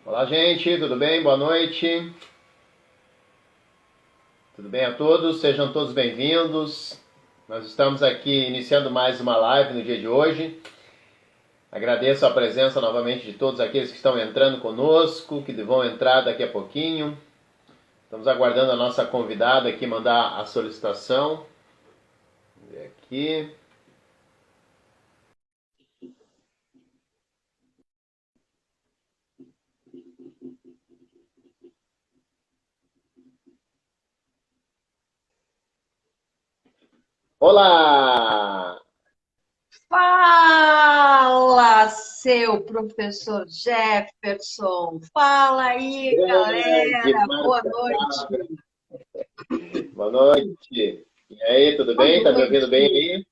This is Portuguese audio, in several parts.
Olá, gente, tudo bem? Boa noite. Tudo bem a todos? Sejam todos bem-vindos. Nós estamos aqui iniciando mais uma live no dia de hoje. Agradeço a presença novamente de todos aqueles que estão entrando conosco, que vão entrar daqui a pouquinho. Estamos aguardando a nossa convidada aqui mandar a solicitação. Vamos ver aqui. Olá! Fala, seu professor Jefferson. Fala aí, Grande galera. Boa Marta noite. Fábio. Boa noite. E aí, tudo Boa bem? Tá me ouvindo bem noite. aí?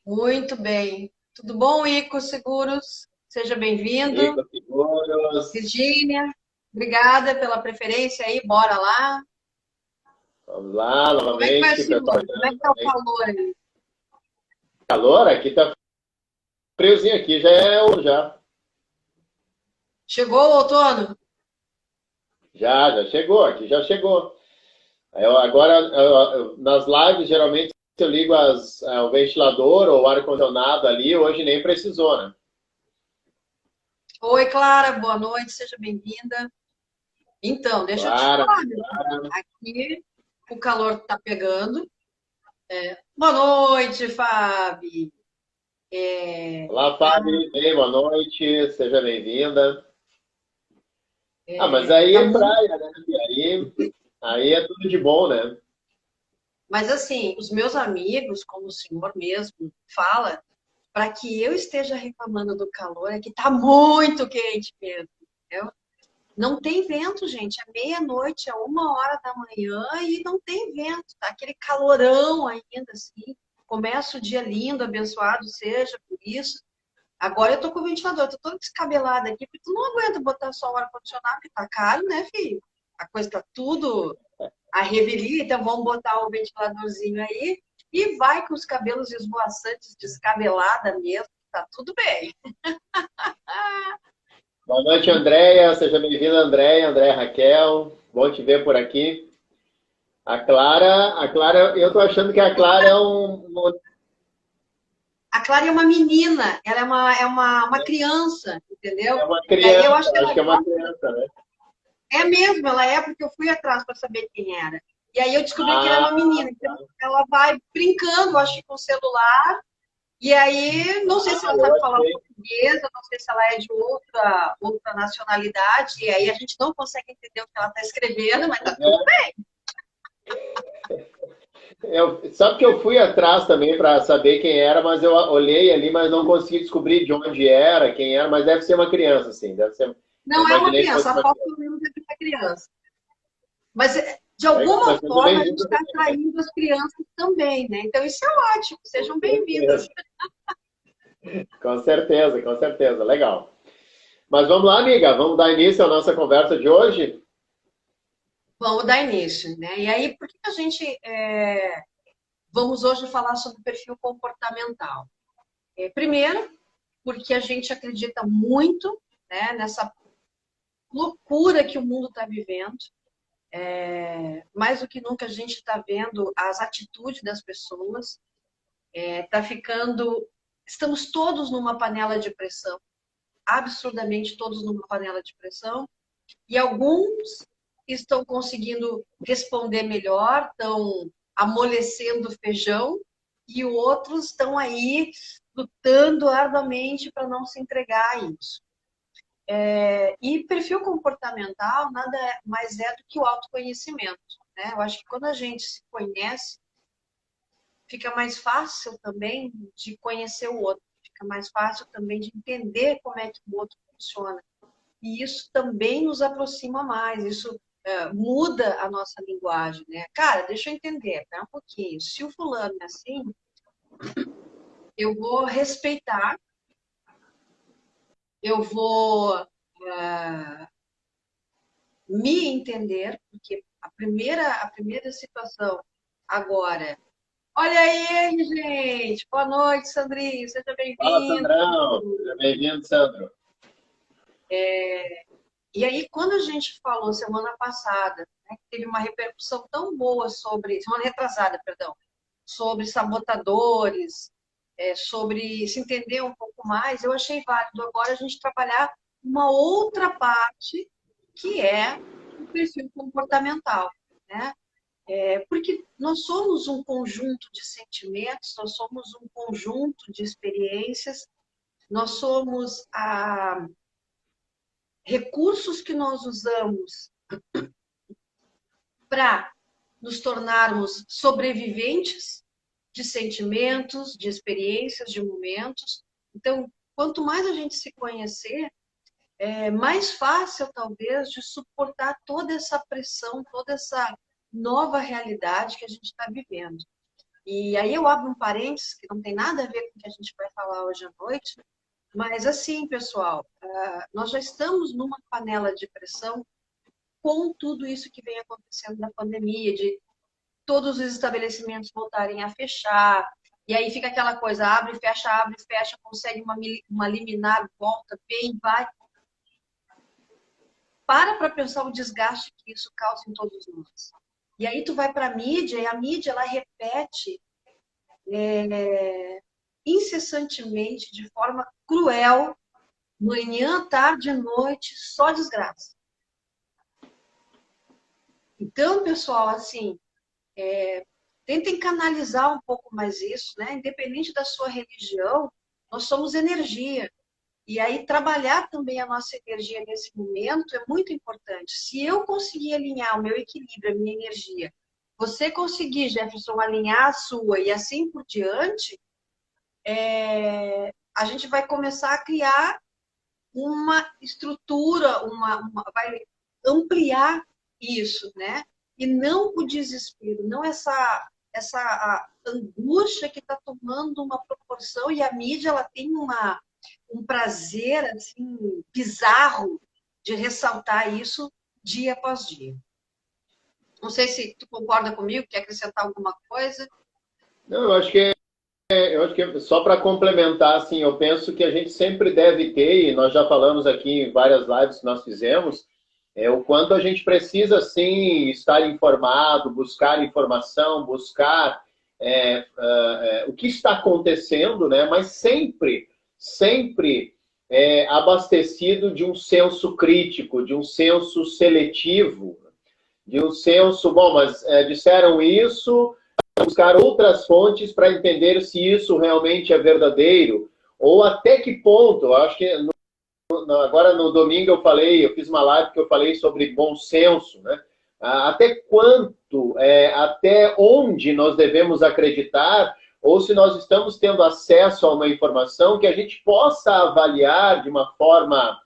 Muito bem. Tudo bom, Ico Seguros? Seja bem-vindo. Rico Seguros. Virgínia, obrigada pela preferência aí. Bora lá. Vamos lá, Como é que vai o novamente, pessoal senhor? Como é entrando que tá o também. calor aí? Calor, aqui tá friozinho aqui, já é o já. Chegou o outono? Já chegou, aqui já chegou. Nas lives, geralmente, eu ligo o ventilador ou o ar-condicionado ali, hoje nem precisou, né? Oi, Clara. Boa noite. Seja bem-vinda. Então, deixa eu te Clara, falar, meu filho. Aqui o calor tá pegando. Boa noite, Fábio. olá, Fábio, bem, boa noite, seja bem-vinda. Ah, mas aí Tá é muito... praia, né? Aí é tudo de bom, né? Mas assim, os meus amigos, como o senhor mesmo fala, para que eu esteja reclamando do calor é que tá muito quente mesmo, entendeu? Não tem vento, gente. É meia-noite, é 1 hora da manhã e não tem vento. Tá aquele calorão ainda assim. Começa o dia lindo, abençoado seja por isso. Agora eu tô com o ventilador, tô toda descabelada aqui, porque tu não aguenta botar só o ar-condicionado, porque tá caro, né, filho? A coisa tá tudo a revelia, então vamos botar o ventiladorzinho aí e vai com os cabelos esvoaçantes, descabelada mesmo, tá tudo bem. Boa noite, Andréia, seja bem-vinda, Andréia Raquel, bom te ver por aqui. A Clara, eu tô achando que a Clara A Clara é uma menina, ela é uma criança, entendeu? é uma E aí eu acho criança, que acho ela que é uma criança, né? é mesmo, ela é porque eu fui atrás para saber quem era. E aí eu descobri que ela é Ah, uma menina, então ela vai brincando, acho que com o celular. E aí, não sei se ela eu sabe falar achei. português, eu não sei se ela é de outra nacionalidade, e aí a gente não consegue entender o que ela está escrevendo, mas tá tudo bem. Sabe que eu fui atrás também para saber quem era, mas eu olhei ali, mas não consegui descobrir de onde era, quem era, mas deve ser uma criança, sim. Deve ser. Eu Não é uma imaginei que criança, fosse a uma foto criança. pelo menos é de uma criança. Mas, de Legal, alguma mas seja forma, a gente bem-vindo está também. atraindo as crianças também, né? Então, isso é ótimo, Com sejam bem-vindas. certeza, com certeza, com certeza. Legal. Mas vamos lá, amiga, vamos dar início à nossa conversa de hoje? Vamos dar início, né? E aí, por que a gente vamos hoje falar sobre perfil comportamental? Primeiro, porque a gente acredita muito, né, nessa loucura que o mundo está vivendo. Mais do que nunca a gente está vendo as atitudes das pessoas, está ficando, estamos todos numa panela de pressão, absurdamente todos numa panela de pressão, e alguns estão conseguindo responder melhor, estão amolecendo o feijão, e outros estão aí lutando arduamente para não se entregar a isso. E perfil comportamental nada mais é do que o autoconhecimento, né? Eu acho que quando a gente se conhece, fica mais fácil também de conhecer o outro, fica mais fácil também de entender como é que o outro funciona. E isso também nos aproxima mais, isso muda a nossa linguagem, né? Cara, deixa eu entender, tá? Um pouquinho. Se o fulano é assim, eu vou respeitar, eu vou me entender, porque a primeira situação agora. Olha aí, gente! Boa noite, Sandrinho, seja Fala, bem-vindo. Sandrão. Seja bem-vindo, Sandro. E aí, quando a gente falou semana passada, né, que teve uma repercussão tão boa sobre, semana retrasada, perdão, sobre sabotadores, sobre se entender um pouco mais, eu achei válido agora a gente trabalhar uma outra parte que é o perfil comportamental, né? Porque nós somos um conjunto de sentimentos, nós somos um conjunto de experiências, nós somos recursos que nós usamos para nos tornarmos sobreviventes de sentimentos, de experiências, de momentos. Então, quanto mais a gente se conhecer, é mais fácil, talvez, de suportar toda essa pressão, toda essa nova realidade que a gente está vivendo. E aí eu abro um parênteses, que não tem nada a ver com o que a gente vai falar hoje à noite, mas assim, pessoal, nós já estamos numa panela de pressão com tudo isso que vem acontecendo da pandemia, de todos os estabelecimentos voltarem a fechar, e aí fica aquela coisa, abre, fecha, consegue uma liminar, volta, vem, vai. Para pensar o desgaste que isso causa em todos nós. E aí tu vai para a mídia, e a mídia ela repete incessantemente, de forma cruel, manhã, tarde, noite, só desgraça. Então, pessoal, assim, tentem canalizar um pouco mais isso, né? Independente da sua religião, nós somos energia. E aí, trabalhar também a nossa energia nesse momento é muito importante. Se eu conseguir alinhar o meu equilíbrio, a minha energia, você conseguir, Jefferson, alinhar a sua e assim por diante, a gente vai começar a criar uma estrutura, vai ampliar isso, né? E não o desespero, não essa angústia que está tomando uma proporção, e a mídia ela tem um prazer assim bizarro de ressaltar isso dia após dia. Não sei se tu concorda comigo, quer acrescentar alguma coisa? Não, eu acho que só para complementar, assim, eu penso que a gente sempre deve ter, e nós já falamos aqui em várias lives que nós fizemos, o quanto a gente precisa, sim, estar informado, buscar informação, buscar o que está acontecendo, né? Mas sempre abastecido de um senso crítico, de um senso seletivo, de um senso, bom, mas disseram isso, buscar outras fontes para entender se isso realmente é verdadeiro, ou até que ponto. Eu acho que agora no domingo eu fiz uma live que eu falei sobre bom senso, né? Até quanto, até onde nós devemos acreditar, ou se nós estamos tendo acesso a uma informação que a gente possa avaliar de uma forma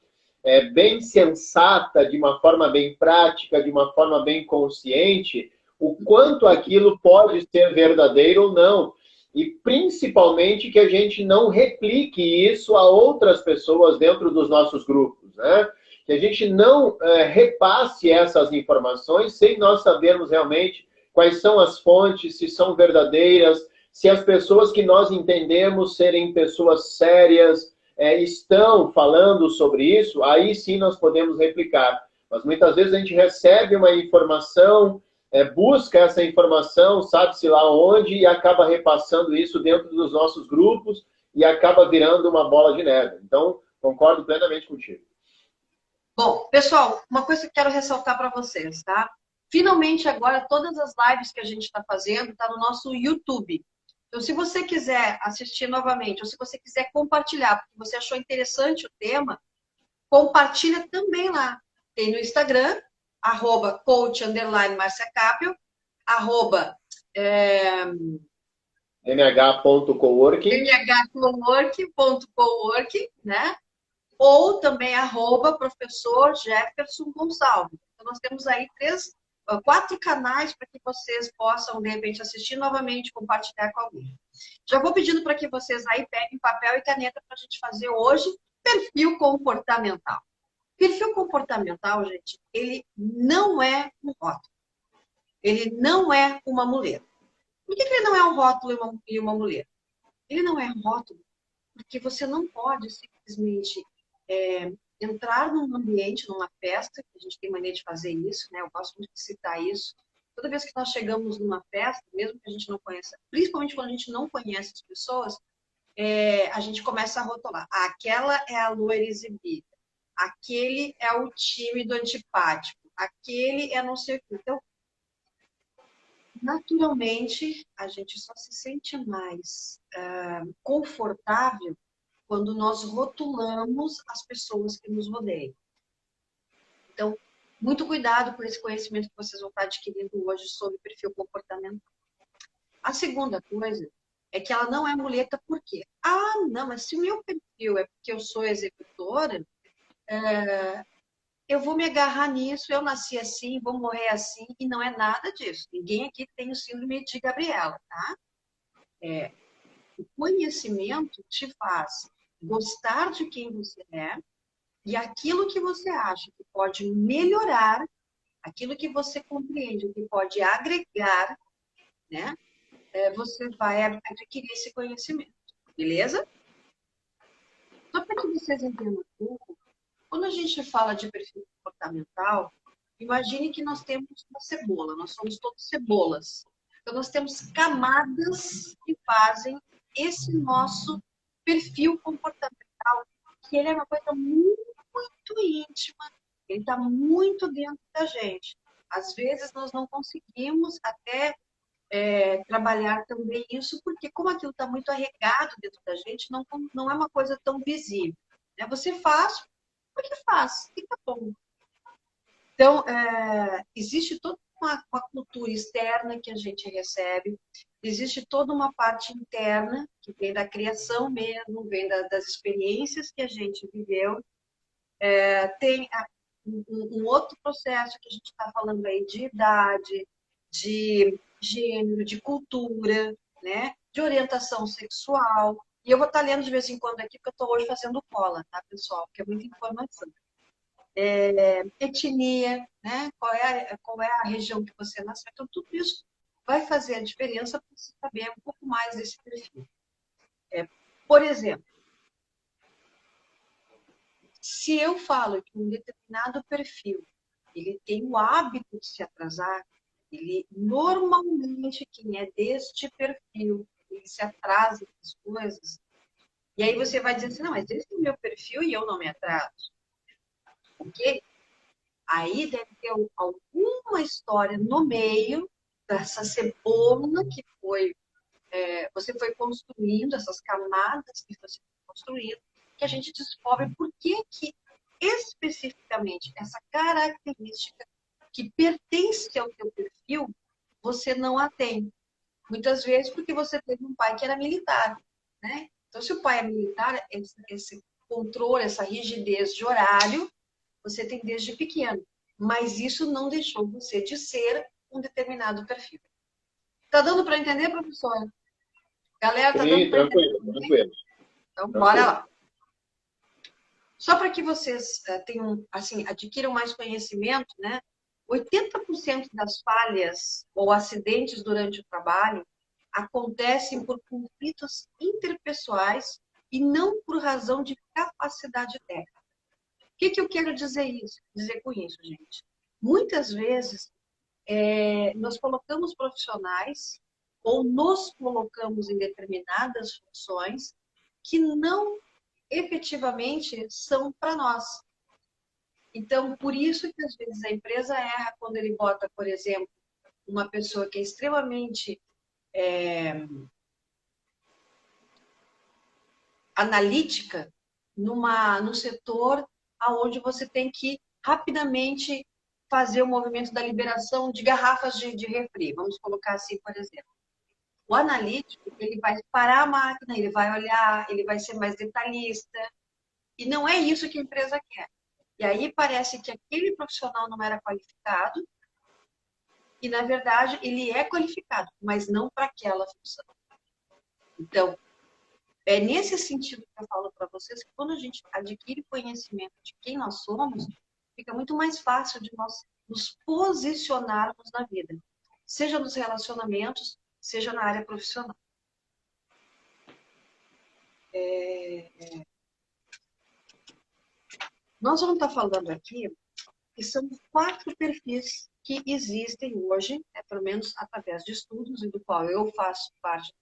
bem sensata, de uma forma bem prática, de uma forma bem consciente, o quanto aquilo pode ser verdadeiro ou não. E principalmente que a gente não replique isso a outras pessoas dentro dos nossos grupos, né? Que a gente não repasse essas informações sem nós sabermos realmente quais são as fontes, se são verdadeiras, se as pessoas que nós entendemos serem pessoas sérias estão falando sobre isso, aí sim nós podemos replicar. Mas muitas vezes a gente recebe uma informação, busca essa informação, sabe-se lá onde, e acaba repassando isso dentro dos nossos grupos e acaba virando uma bola de neve. Então, concordo plenamente contigo. Bom, pessoal, uma coisa que eu quero ressaltar para vocês, tá? Finalmente agora todas as lives que a gente está fazendo tá no nosso YouTube. Então, se você quiser assistir novamente, ou se você quiser compartilhar, porque você achou interessante o tema, compartilha também lá. Tem no Instagram, @coach_marciacapio, mh.coworking. mhcowork.cowork, né? Ou também @professor Jefferson Gonçalves. Então, nós temos aí 4 canais para que vocês possam, de repente, assistir novamente, compartilhar com alguém. Já vou pedindo para que vocês aí peguem papel e caneta para a gente fazer hoje perfil comportamental. Perfil comportamental, gente, ele não é um rótulo. Ele não é uma muleta. Por que ele não é um rótulo e uma muleta? Ele não é um rótulo porque você não pode simplesmente entrar num ambiente, numa festa, que a gente tem mania de fazer isso, né? Eu gosto muito de citar isso. Toda vez que nós chegamos numa festa, mesmo que a gente não conheça, principalmente quando a gente não conhece as pessoas, a gente começa a rotular. Aquela é a loira exibida, aquele é o tímido antipático, aquele é não sei o que. Então, naturalmente, a gente só se sente mais confortável quando nós rotulamos as pessoas que nos rodeiam. Então, muito cuidado com esse conhecimento que vocês vão estar adquirindo hoje sobre perfil comportamental. A segunda coisa é que ela não é muleta por quê? Ah, não, mas se o meu perfil é porque eu sou executora, eu vou me agarrar nisso, eu nasci assim, vou morrer assim, e não é nada disso. Ninguém aqui tem o síndrome de Gabriela, tá? O conhecimento te faz gostar de quem você é e aquilo que você acha que pode melhorar, aquilo que você compreende que pode agregar, né? Você vai adquirir esse conhecimento, beleza? Só para que vocês entendam um pouco, quando a gente fala de perfil comportamental, imagine que nós temos uma cebola, nós somos todos cebolas. Então, nós temos camadas que fazem esse nosso perfil comportamental, que ele é uma coisa muito íntima, ele está muito dentro da gente. Às vezes, nós não conseguimos até trabalhar também isso, porque como aquilo está muito arregado dentro da gente, não é uma coisa tão visível. Né? Você faz porque faz, e tá bom. Então, existe toda uma cultura externa que a gente recebe, existe toda uma parte interna, que vem da criação mesmo, vem das experiências que a gente viveu. Tem um outro processo que a gente está falando aí de idade, de gênero, de cultura, né? De orientação sexual. E eu vou estar lendo de vez em quando aqui, porque eu estou hoje fazendo cola, tá, pessoal? Porque é muita informação. Etnia, né? Qual é a região que você nasceu. Então, tudo isso vai fazer a diferença para você saber um pouco mais desse perfil. Por exemplo, se eu falo que um determinado perfil ele tem o hábito de se atrasar, ele normalmente, quem é deste perfil, ele se atrasa nas coisas, e aí você vai dizer assim, não, mas esse é o meu perfil e eu não me atraso. Ok? Aí deve ter alguma história no meio dessa cebola que você foi construindo, essas camadas que você foi construindo, que a gente descobre por que especificamente essa característica que pertence ao teu perfil, você não a tem. Muitas vezes porque você teve um pai que era militar, né? Então, se o pai é militar, esse controle, essa rigidez de horário, você tem desde pequeno. Mas isso não deixou você de ser um determinado perfil. Tá dando para entender, professora? Galera, tá dando Sim, para entender? tranquilo. Então, bora lá. Só para que vocês tenham, assim, adquiram mais conhecimento, né? 80% das falhas ou acidentes durante o trabalho acontecem por conflitos interpessoais e não por razão de capacidade técnica. O que eu quero dizer com isso, gente? Muitas vezes nós colocamos profissionais ou nos colocamos em determinadas funções que não efetivamente são para nós. Então, por isso que às vezes a empresa erra quando ele bota, por exemplo, uma pessoa que é extremamente analítica no setor aonde você tem que rapidamente fazer o movimento da liberação de garrafas de refri. Vamos colocar assim, por exemplo. O analítico, ele vai parar a máquina, ele vai olhar, ele vai ser mais detalhista. E não é isso que a empresa quer. E aí parece que aquele profissional não era qualificado e, na verdade, ele é qualificado, mas não para aquela função. Então, é nesse sentido que eu falo para vocês que quando a gente adquire conhecimento de quem nós somos, fica muito mais fácil de nós nos posicionarmos na vida, seja nos relacionamentos, seja na área profissional. Nós vamos estar falando aqui que são 4 perfis que existem hoje, pelo menos através de estudos, e do qual eu faço parte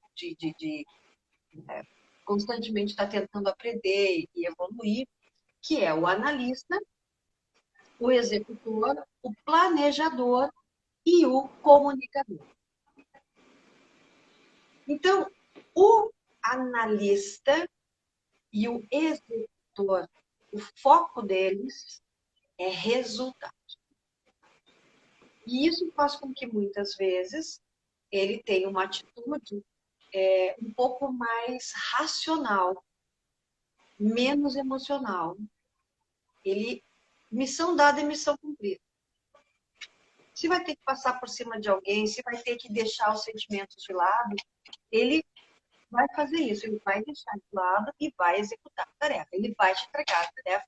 constantemente estar tentando aprender e evoluir, que é o analista, o executor, o planejador e o comunicador. Então, o analista e o executor, o foco deles é resultado. E isso faz com que, muitas vezes, ele tenha uma atitude um pouco mais racional, menos emocional. Ele, missão dada é missão cumprida. Se vai ter que passar por cima de alguém, se vai ter que deixar os sentimentos de lado, ele vai fazer isso, ele vai deixar de lado e vai executar a tarefa. Ele vai te entregar a tarefa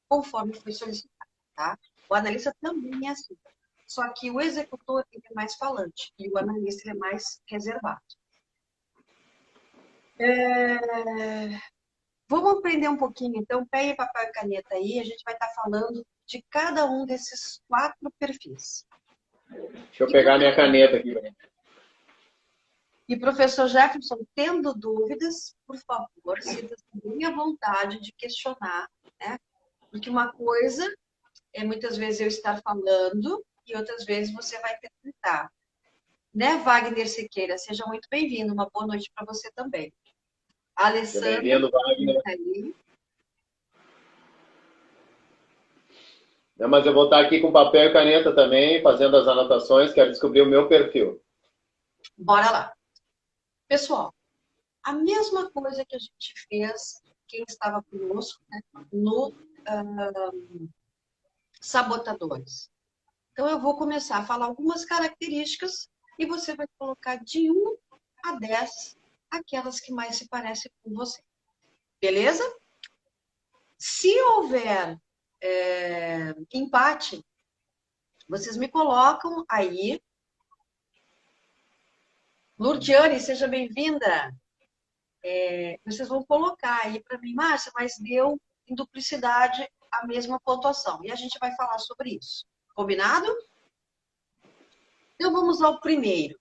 conforme foi solicitado, tá? O analista também é assim. Só que o executor ele é mais falante e o analista ele é mais reservado. Vamos aprender um pouquinho, então. Pegue papel e caneta aí, a gente vai estar falando de cada um desses 4 perfis. Deixa eu pegar minha caneta aqui. E, professor Jefferson, tendo dúvidas, por favor, sinta-se bem à vontade de questionar, né? Porque uma coisa é muitas vezes eu estar falando e outras vezes você vai perguntar. Né, Wagner Siqueira? Seja muito bem-vindo. Uma boa noite para você também. Alessandra, Bem-vindo, Wagner. aí. Não, mas eu vou estar aqui com papel e caneta também, fazendo as anotações, quero descobrir o meu perfil. Bora lá. Pessoal, a mesma coisa que a gente fez, quem estava conosco, né, no Sabotadores. Então, eu vou começar a falar algumas características e você vai colocar de 1 a 10 aquelas que mais se parecem com você. Beleza? Se houver empate, vocês me colocam aí. Lourdiane, seja bem-vinda. Vocês vão colocar aí para mim, Márcia, mas deu em duplicidade a mesma pontuação. E a gente vai falar sobre isso. Combinado? Então vamos ao primeiro.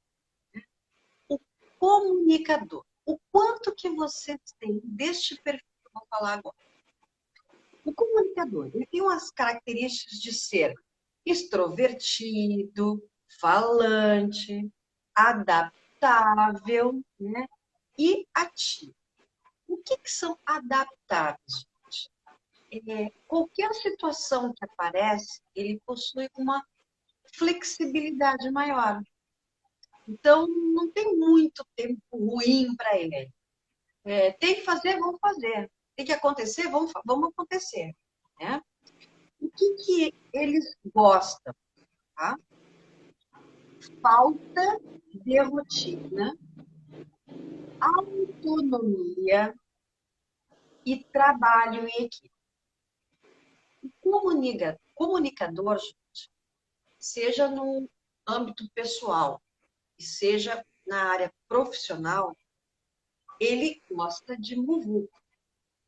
O comunicador. O quanto que vocês têm deste perfil que eu vou falar agora? O comunicador, ele tem umas características de ser extrovertido, falante, adaptável, né? E ativo. O que são adaptáveis? Qualquer situação que aparece, ele possui uma flexibilidade maior. Então, não tem muito tempo ruim para ele. Tem que fazer, vamos fazer. Tem que acontecer, vamos acontecer. Né? O que eles gostam? Tá? Falta de rotina, autonomia e trabalho em equipe. O comunicador, gente, seja no âmbito pessoal e seja na área profissional, ele gosta de muvuca.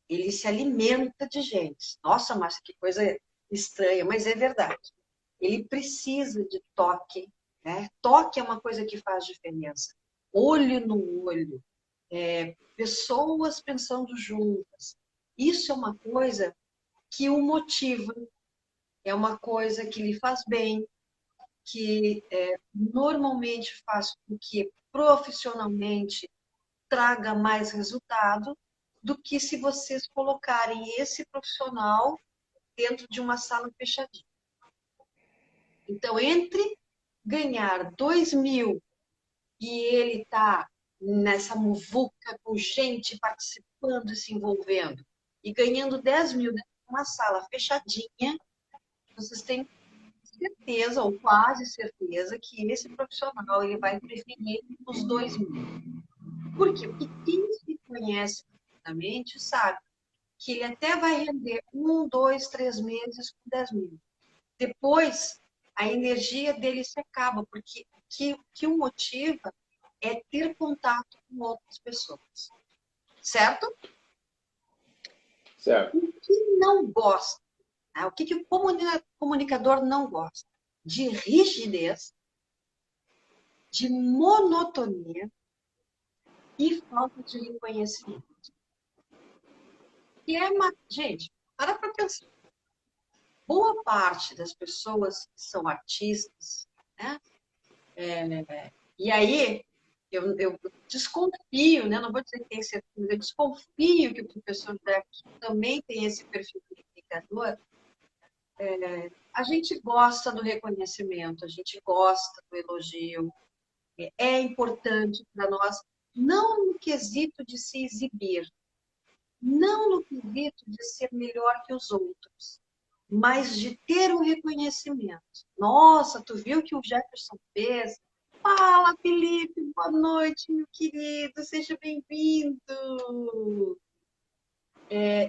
Ele se alimenta de gente. Nossa, Márcia, que coisa estranha, mas é verdade. Ele precisa de toque, né? Toque é uma coisa que faz diferença. Olho no olho, pessoas pensando juntas. Isso é uma coisa que o motiva, é uma coisa que lhe faz bem, que normalmente faz com que profissionalmente traga mais resultado do que se vocês colocarem esse profissional dentro de uma sala fechadinha. Então, entre ganhar 2.000 e ele tá nessa muvuca com gente participando e se envolvendo, e ganhando 10.000 dentro de uma sala fechadinha, vocês têm certeza, ou quase certeza, que esse profissional ele vai preferir os 2.000. Por quê? Porque quem se conhece profundamente sabe que ele até vai render 1, 2, 3 meses com 10.000. Depois, a energia dele se acaba, porque o que o motiva é ter contato com outras pessoas. Certo? Certo. O que não gosta, O que o comunicador não gosta? De rigidez, de monotonia e falta de reconhecimento. Gente, para pensar. Boa parte das pessoas que são artistas, né? E aí, eu desconfio, né? Não vou dizer que tem certeza, mas eu desconfio que o professor daqui também tem esse perfil de comunicador. A gente gosta do reconhecimento, a gente gosta do elogio, é importante para nós, não no quesito de se exibir, não no quesito de ser melhor que os outros, mas de ter o reconhecimento. Nossa, tu viu o que o Jefferson fez? Fala, Felipe, boa noite, meu querido, seja bem-vindo.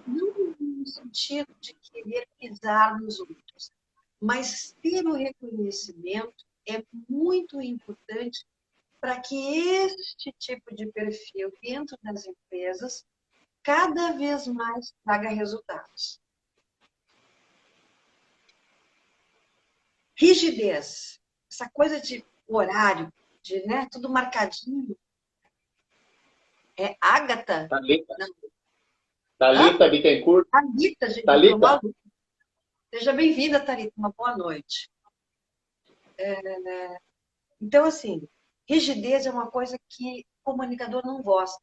Não no sentido de querer pisar nos outros, mas ter o reconhecimento é muito importante para que este tipo de perfil dentro das empresas cada vez mais traga resultados. Rigidez, essa coisa de horário, de tudo marcadinho. É Ágata? Thalita. Não. Thalita Bittencourt. Thalita, gente. Thalita. Seja bem-vinda, Thalita. Uma boa noite. Então, assim, rigidez é uma coisa que o comunicador não gosta.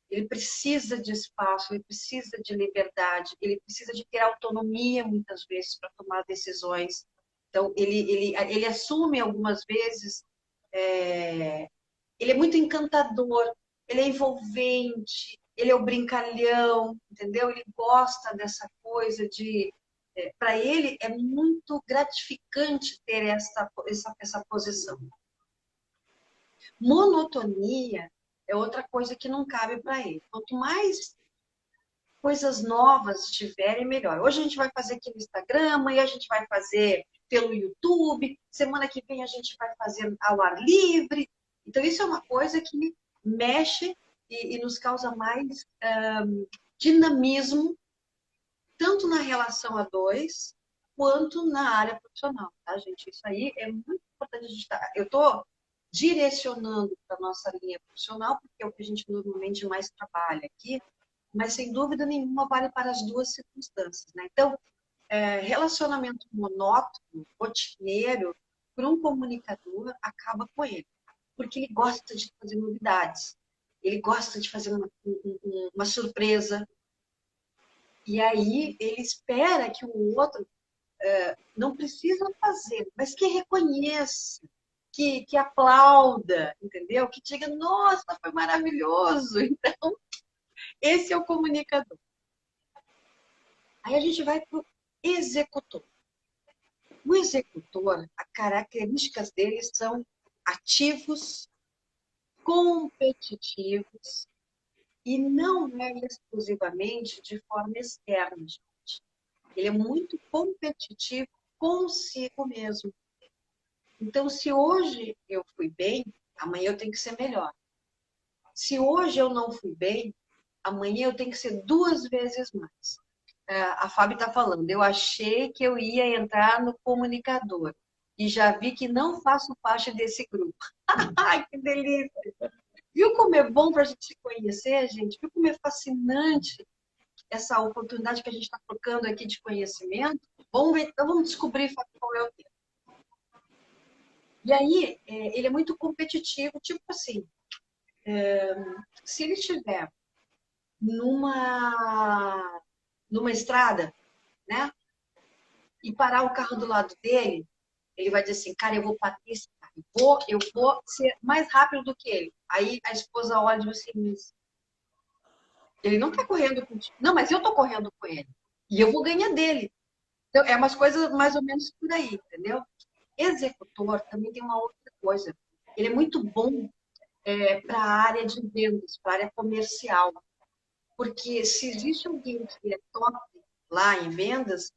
Ele precisa de espaço, ele precisa de liberdade, ele precisa de ter autonomia, muitas vezes, para tomar decisões. Então, ele assume algumas vezes, ele é muito encantador, ele é envolvente, ele é o brincalhão, entendeu? Ele gosta dessa coisa de... para ele, é muito gratificante ter essa posição. Monotonia é outra coisa que não cabe para ele. Quanto mais coisas novas tiverem, melhor. Hoje a gente vai fazer aqui no Instagram, amanhã a gente vai fazer pelo YouTube, semana que vem a gente vai fazer ao ar livre. Então, isso é uma coisa que mexe e nos causa mais dinamismo, tanto na relação a dois, quanto na área profissional, tá, gente? Isso aí é muito importante a gente estar. Eu estou direcionando para a nossa linha profissional, porque é o que a gente normalmente mais trabalha aqui, mas sem dúvida nenhuma vale para as duas circunstâncias, né? Então, relacionamento monótono, rotineiro, para um comunicador, acaba com ele, porque ele gosta de fazer novidades, ele gosta de fazer uma surpresa, e aí ele espera que o outro não precisa fazer, mas que reconheça, que aplauda, entendeu? Que diga, nossa, foi maravilhoso. Então, esse é o comunicador. Aí a gente vai para o executor. O executor, as características dele são ativos, competitivos e não é exclusivamente de forma externa, gente. Ele é muito competitivo consigo mesmo. Então, se hoje eu fui bem, amanhã eu tenho que ser melhor. Se hoje eu não fui bem, amanhã eu tenho que ser 2 vezes mais. A Fábio está falando, eu achei que eu ia entrar no comunicador e já vi que não faço parte desse grupo. Ai, que delícia! Viu como é bom para a gente se conhecer, gente? Viu como é fascinante essa oportunidade que a gente está trocando aqui de conhecimento? Vamos ver, então vamos descobrir qual é o tema. E aí, ele é muito competitivo, tipo assim, se ele estiver numa estrada, né? E parar o carro do lado dele, ele vai dizer assim, cara, eu vou bater esse cara, eu vou ser mais rápido do que ele. Aí a esposa olha e diz assim, ele não tá correndo contigo. Não, mas eu tô correndo com ele. E eu vou ganhar dele. Então, é umas coisas mais ou menos por aí, entendeu? Executor também tem uma outra coisa. Ele é muito bom para a área de vendas, para a área comercial. Porque se existe alguém que é top lá em vendas,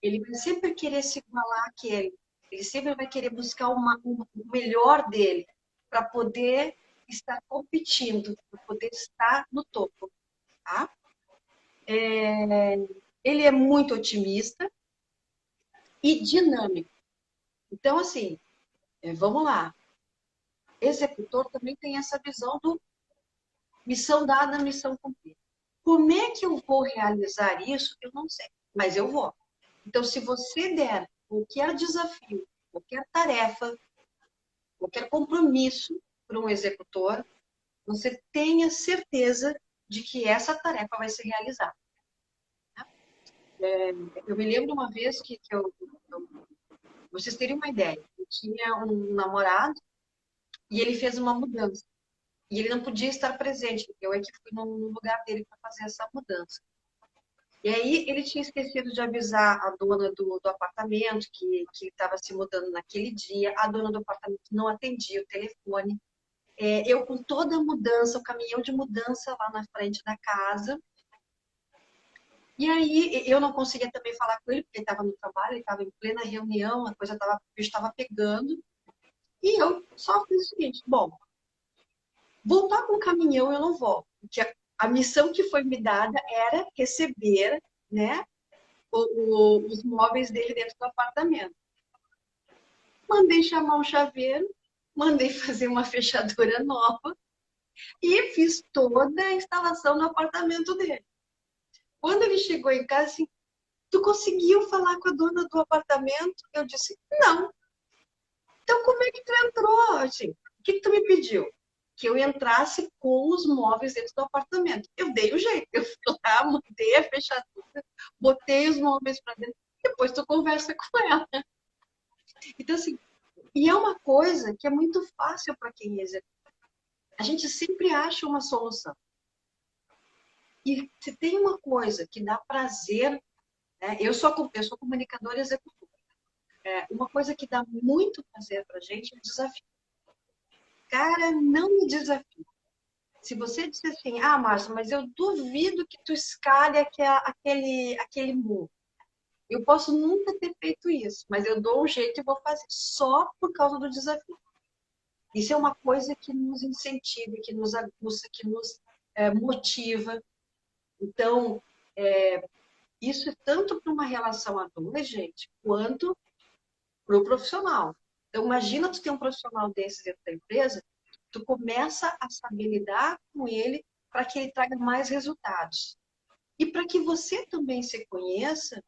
ele vai sempre querer se igualar àquele. Ele sempre vai querer buscar o melhor dele para poder estar competindo, para poder estar no topo. Tá? Ele é muito otimista, e dinâmico. Então, assim, vamos lá. Executor também tem essa visão do missão dada, missão cumprida. Como é que eu vou realizar isso? Eu não sei, mas eu vou. Então, se você der qualquer desafio, qualquer tarefa, qualquer compromisso para um executor, você tenha certeza de que essa tarefa vai ser realizada. Eu me lembro uma vez que vocês teriam uma ideia, eu tinha um namorado e ele fez uma mudança. E ele não podia estar presente, eu é que fui no lugar dele para fazer essa mudança. E aí ele tinha esquecido de avisar a dona do apartamento que estava se mudando naquele dia. A dona do apartamento não atendia o telefone. Eu com toda a mudança, o caminhão de mudança lá na frente da casa. E aí eu não conseguia também falar com ele, porque ele estava no trabalho, ele estava em plena reunião, a coisa estava, o bicho estava pegando. E eu só fiz o seguinte, bom, voltar com o caminhão eu não volto, porque a missão que foi me dada era receber, né, os móveis dele dentro do apartamento. Mandei chamar um chaveiro, mandei fazer uma fechadura nova e fiz toda a instalação no apartamento dele. Quando ele chegou em casa, assim, tu conseguiu falar com a dona do apartamento? Eu disse, não. Então, como é que tu entrou? Assim, o que tu me pediu? Que eu entrasse com os móveis dentro do apartamento. Eu dei o jeito. Eu fui lá, montei a fechadura, botei os móveis para dentro. Depois tu conversa com ela. Então, assim, e é uma coisa que é muito fácil para quem executa. A gente sempre acha uma solução. E se tem uma coisa que dá prazer, né? Eu sou comunicadora e executora. Uma coisa que dá muito prazer para a gente é o desafio. Cara, não me desafie. Se você disser assim, ah, Márcia, mas eu duvido que tu escale aquele muro. Eu posso nunca ter feito isso, mas eu dou um jeito e vou fazer, só por causa do desafio. Isso é uma coisa que nos incentiva, que nos aguça, que nos motiva. Então, isso é tanto para uma relação a dois, gente, quanto para o profissional. Então, imagina tu ter um profissional desse dentro da empresa, tu começa a saber lidar com ele para que ele traga mais resultados. E para que você também se conheça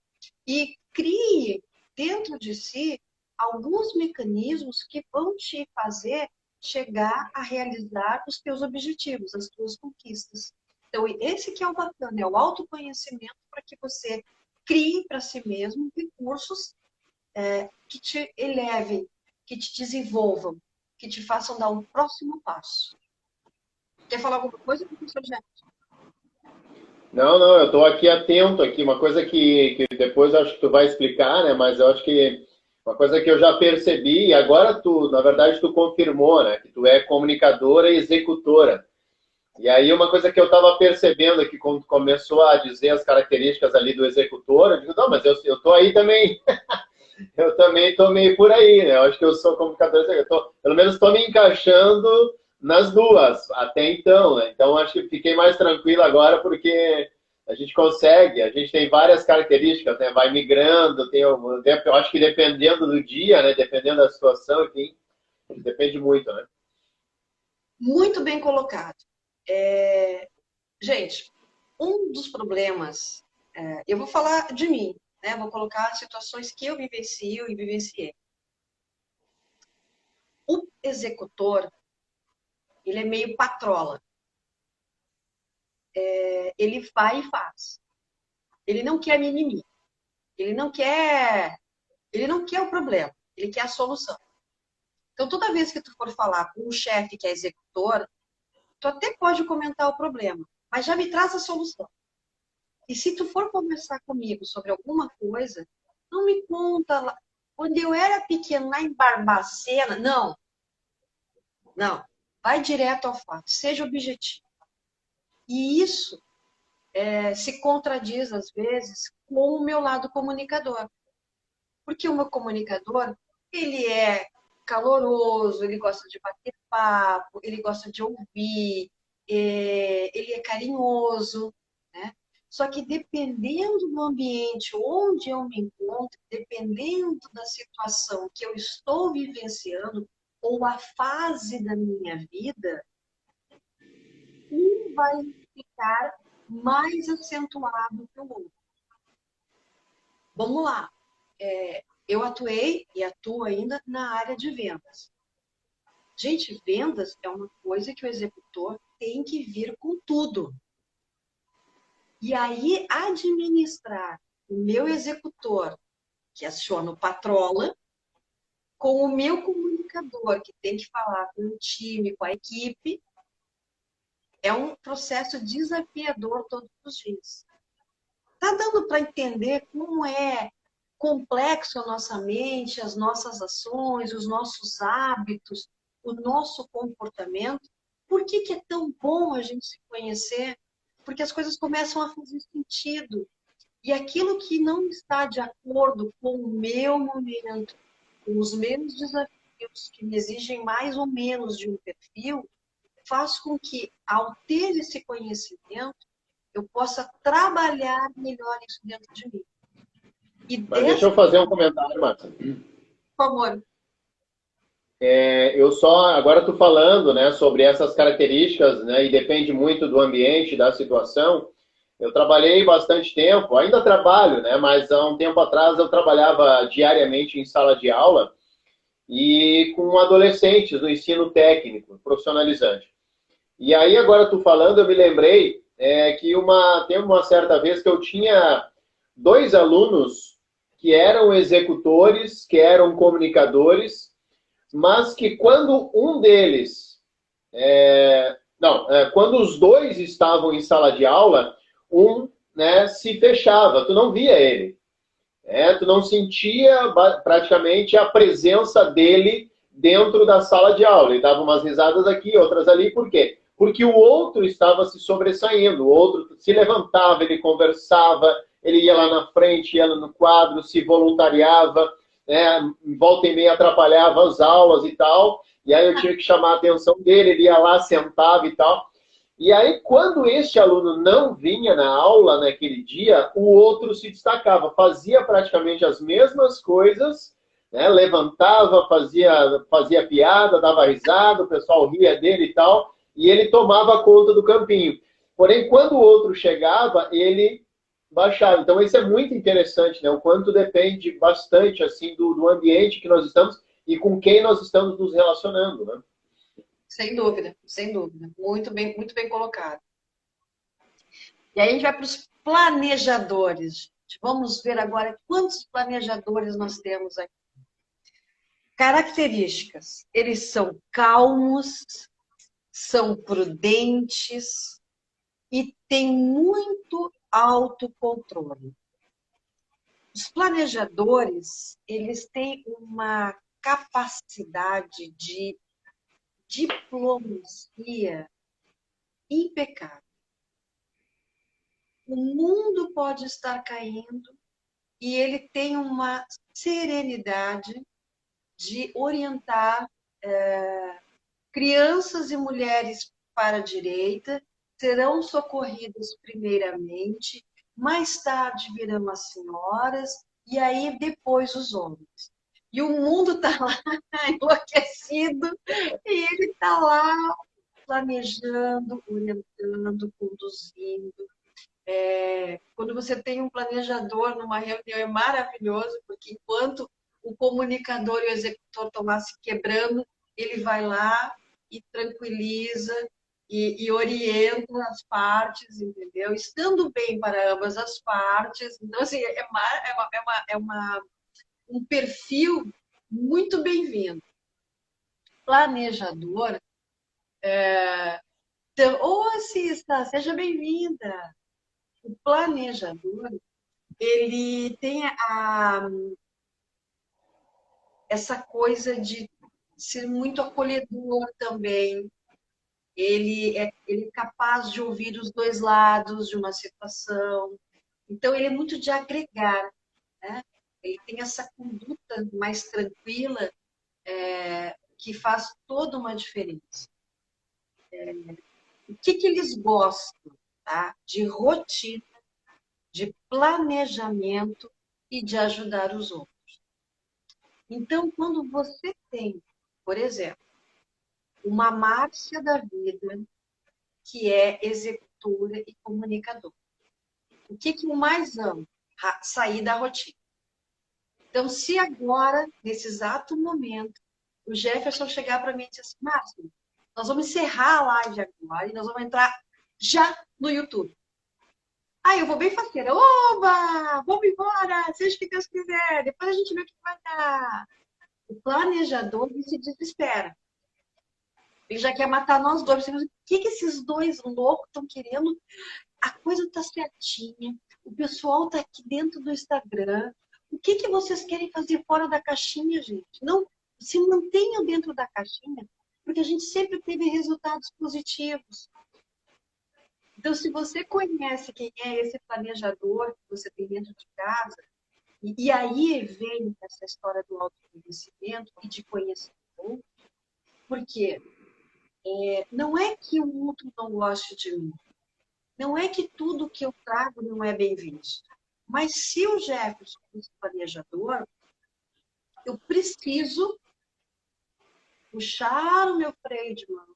e crie dentro de si alguns mecanismos que vão te fazer chegar a realizar os teus objetivos, as tuas conquistas. Então, esse que é o bacana, é o autoconhecimento para que você crie para si mesmo recursos que te elevem, que te desenvolvam, que te façam dar um próximo passo. Quer falar alguma coisa, professor Jair? Não, não, eu estou aqui atento aqui, uma coisa que depois acho que tu vai explicar, né? Mas eu acho que uma coisa que eu já percebi, e agora tu, na verdade, tu confirmou, né? Que tu é comunicadora e executora. E aí uma coisa que eu estava percebendo aqui, quando tu começou a dizer as características ali do executor, eu digo, não, mas eu estou aí também, eu também estou meio por aí, né? Eu acho que eu sou comunicador, pelo menos estou me encaixando nas duas, até então, né? Então acho que fiquei mais tranquilo agora porque a gente consegue, a gente tem várias características, né? Vai migrando, eu acho que dependendo do dia, né? Dependendo da situação, enfim, depende muito, né? Muito bem colocado. Gente, um dos problemas, eu vou falar de mim, né? Vou colocar situações que eu vivencio e vivenciei. O executor, ele é meio patrola. Ele vai e faz. Ele não quer mimimi. Ele não quer o problema. Ele quer a solução. Então, toda vez que tu for falar com um chefe que é executor, tu até pode comentar o problema, mas já me traz a solução. E se tu for conversar comigo sobre alguma coisa, não me conta lá. Quando eu era pequena, lá em Barbacena, não. Não. Vai direto ao fato. Seja objetivo. E isso se contradiz, às vezes, com o meu lado comunicador. Porque o meu comunicador, ele é caloroso, ele gosta de bater papo, ele gosta de ouvir, ele é carinhoso, né? Só que dependendo do ambiente onde eu me encontro, dependendo da situação que eu estou vivenciando, ou a fase da minha vida, um vai ficar mais acentuado que o outro. Vamos lá. Eu atuei e atuo ainda na área de vendas. Gente, vendas é uma coisa que o executor tem que vir com tudo. E aí, administrar o meu executor, que aciona o patrola, com o meu comunicador, que tem que falar com o time, com a equipe, é um processo desafiador todos os dias. Está dando para entender como é complexo a nossa mente, as nossas ações, os nossos hábitos, o nosso comportamento? Por que que é tão bom a gente se conhecer? Porque as coisas começam a fazer sentido. E aquilo que não está de acordo com o meu momento, com os meus desafios, que me exigem mais ou menos de um perfil, faz com que, ao ter esse conhecimento, eu possa trabalhar melhor isso dentro de mim. E Mas deixa dessa, eu fazer um comentário, Márcia. por favor, Eu só, agora tu falando, né, sobre essas características, né, e depende muito do ambiente, da situação. Eu trabalhei bastante tempo, ainda trabalho, né, mas há um tempo atrás eu trabalhava diariamente em sala de aula e com adolescentes no ensino técnico, profissionalizante. E aí, agora tu falando, eu me lembrei que tem uma certa vez que eu tinha dois alunos que eram executores, que eram comunicadores, mas que quando um deles. Quando os dois estavam em sala de aula, um, né, se fechava, tu não via ele. Tu não sentia praticamente a presença dele dentro da sala de aula. Ele dava umas risadas aqui, outras ali, por quê? Porque o outro estava se sobressaindo, o outro se levantava, ele conversava, ele ia lá na frente, ia no quadro, se voluntariava, né, volta e meia atrapalhava as aulas e tal, e aí eu tinha que chamar a atenção dele, ele ia lá, sentava e tal. E aí, quando este aluno não vinha na aula naquele dia, o outro se destacava, fazia praticamente as mesmas coisas, né? Levantava, fazia piada, dava risada, o pessoal ria dele e tal, e ele tomava conta do campinho. Porém, quando o outro chegava, ele baixava. Então, isso é muito interessante, né? O quanto depende bastante assim do ambiente que nós estamos e com quem nós estamos nos relacionando, né? sem dúvida, sem dúvida. Muito bem colocado. E aí a gente vai para os planejadores. Vamos ver agora quantos planejadores nós temos aqui. Características. Eles são calmos, são prudentes e têm muito autocontrole. Os planejadores, eles têm uma capacidade de diplomacia impecável. O mundo pode estar caindo e ele tem uma serenidade de orientar crianças e mulheres para a direita, serão socorridas primeiramente, mais tarde virão as senhoras e aí depois os homens. E o mundo está lá enlouquecido e ele está lá planejando, orientando, conduzindo. Quando você tem um planejador numa reunião é maravilhoso, porque enquanto o comunicador e o executor estão lá se quebrando, ele vai lá e tranquiliza e orienta as partes, entendeu? Estando bem para ambas as partes. Então, assim, um perfil muito bem-vindo. Planejador. Ô, assista, seja bem-vinda. O planejador, ele tem essa coisa de ser muito acolhedor também. Ele é capaz de ouvir os dois lados de uma situação. Então, ele é muito de agregar, né? Ele tem essa conduta mais tranquila, que faz toda uma diferença. O que eles gostam? Tá? De rotina, de planejamento e de ajudar os outros. Então, quando você tem, por exemplo, uma Márcia da vida, que é executora e comunicadora, o que eu mais amo? Sair da rotina. Então, se agora, nesse exato momento, o Jefferson chegar para mim e dizer assim, Márcia, nós vamos encerrar a live agora e nós vamos entrar já no YouTube. Aí eu vou bem faceira. Oba! Vamos embora! Seja o que Deus quiser. Depois a gente vê o que vai dar. O planejador se desespera. Ele já quer matar nós dois. O que esses dois loucos estão querendo? A coisa está certinha. O pessoal está aqui dentro do Instagram. O que vocês querem fazer fora da caixinha, gente? Não se mantenham dentro da caixinha, porque a gente sempre teve resultados positivos. Então, se você conhece quem é esse planejador que você tem dentro de casa, e aí vem essa história do autoconhecimento e de conhecer o outro, porque não é que o outro não goste de mim, não é que tudo que eu trago não é bem visto, mas se o Jefferson é planejador, eu preciso puxar o meu freio de mão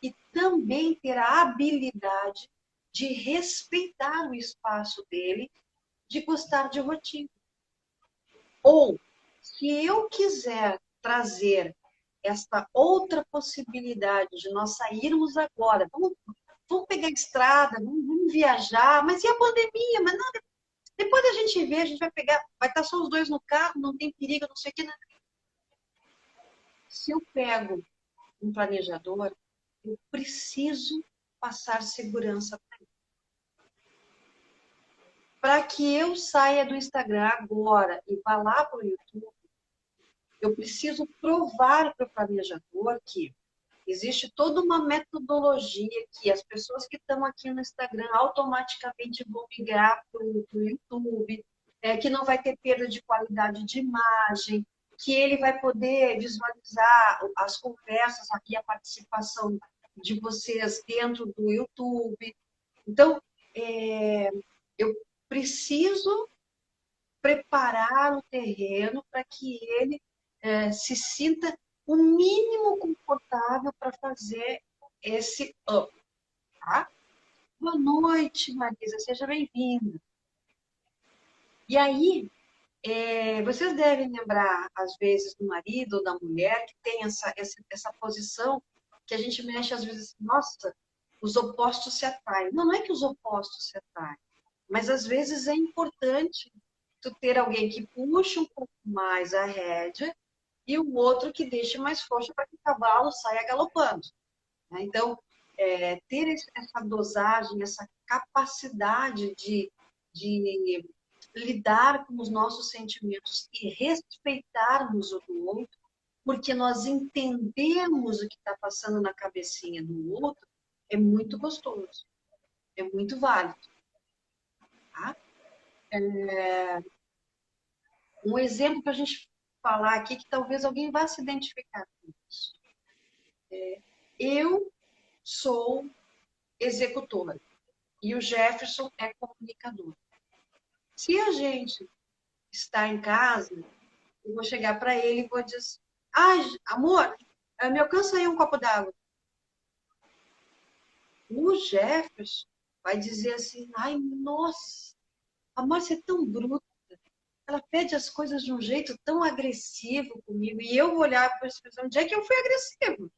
e também ter a habilidade de respeitar o espaço dele, de gostar de rotina. Ou, se eu quiser trazer esta outra possibilidade de nós sairmos agora, vamos pegar a estrada, vamos viajar, mas e a pandemia? Mas não, depois a gente vê, a gente vai pegar, vai estar só os dois no carro, não tem perigo, não sei o que. Não. Se eu pego um planejador, eu preciso passar segurança para ele. Para que eu saia do Instagram agora e vá lá para o YouTube, eu preciso provar para o planejador que existe toda uma metodologia que as pessoas que estão aqui no Instagram automaticamente vão migrar para o YouTube, que não vai ter perda de qualidade de imagem, que ele vai poder visualizar as conversas e a participação de vocês dentro do YouTube. Então, eu preciso preparar o terreno para que ele se sinta o mínimo confortável para fazer esse up. Tá? Boa noite, Marisa, seja bem-vinda. E aí, vocês devem lembrar, às vezes, do marido ou da mulher que tem essa posição que a gente mexe, às vezes, nossa, os opostos se atraem. Não, não é que os opostos se atraem, mas às vezes é importante tu ter alguém que puxe um pouco mais a rédea e o outro que deixe mais força para que o cavalo saia galopando. Né? Então, ter essa dosagem, essa capacidade de lidar com os nossos sentimentos e respeitarmos o do outro, porque nós entendemos o que está passando na cabecinha do outro, é muito gostoso, é muito válido. Tá? Um exemplo para a gente falar aqui que talvez alguém vá se identificar com isso. Eu sou executora e o Jefferson é comunicador. Se a gente está em casa, eu vou chegar para ele e vou dizer: amor, me alcança aí um copo d'água. O Jefferson vai dizer assim: ai, nossa, a Márcia é tão bruta. Ela pede as coisas de um jeito tão agressivo comigo. E eu vou olhar para essa pessoa: onde é que eu fui agressivo?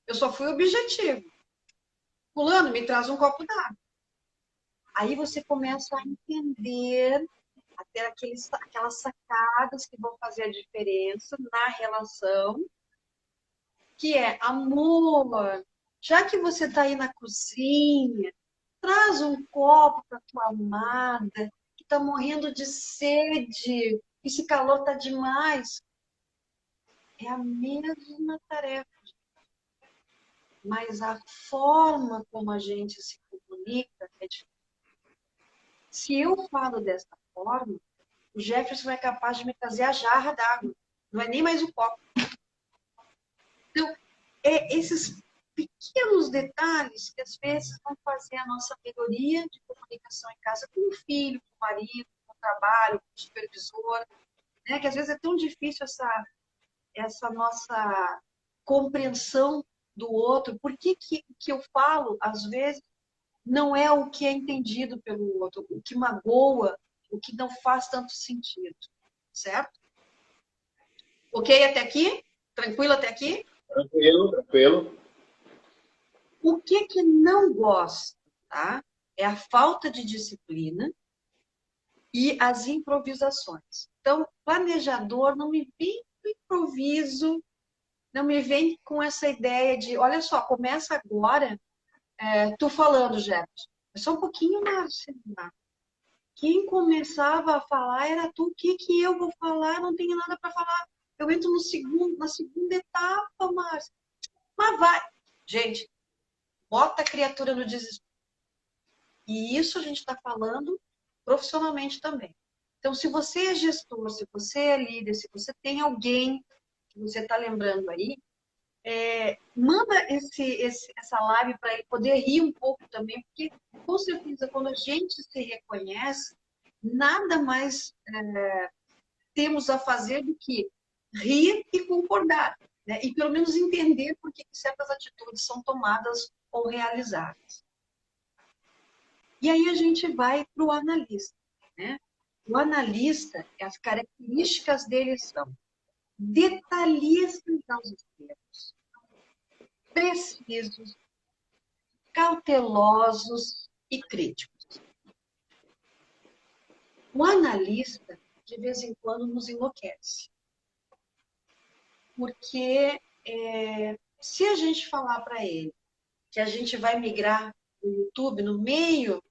Eu só fui objetivo. Fulano, me traz um copo d'água. Aí você começa a entender, a ter aquelas sacadas que vão fazer a diferença na relação, que é, amor, já que você está aí na cozinha, traz um copo para tua amada, que está morrendo de sede, esse calor está demais. É a mesma tarefa, mas a forma como a gente se comunica é diferente. Se eu falo dessa forma, o Jefferson é capaz de me trazer a jarra d'água, não é nem mais o copo. Então, esses pequenos detalhes que às vezes vão fazer a nossa melhoria de comunicação em casa com o filho, com o marido, com o trabalho, com o supervisor, né? Que às vezes é tão difícil essa nossa compreensão do outro. Por que eu falo, às vezes, não é o que é entendido pelo outro, o que magoa, o que não faz tanto sentido, certo? Ok até aqui? Tranquilo até aqui? Tranquilo, tranquilo. O que não gosto, tá? É a falta de disciplina e as improvisações. Então, planejador não me vem com improviso, não me vem com essa ideia de, olha só, começa agora, tu falando, Jefferson. Só um pouquinho, Márcia. Quem começava a falar era tu. O que eu vou falar? Não tenho nada para falar. Eu entro na segunda etapa, Márcia. Mas vai. Gente, bota a criatura no desespero. E isso a gente está falando profissionalmente também. Então, se você é gestor, se você é líder, se você tem alguém que você está lembrando aí, manda essa live para ele poder rir um pouco também, porque, com certeza, quando a gente se reconhece, nada mais temos a fazer do que rir e concordar, né? E pelo menos entender por que certas atitudes são tomadas ou realizadas. E aí a gente vai para o analista, né? O analista, as características dele são detalhistas aos extremos, precisos, cautelosos e críticos. O analista, de vez em quando, nos enlouquece. Porque se a gente falar para ele que a gente vai migrar do YouTube no meio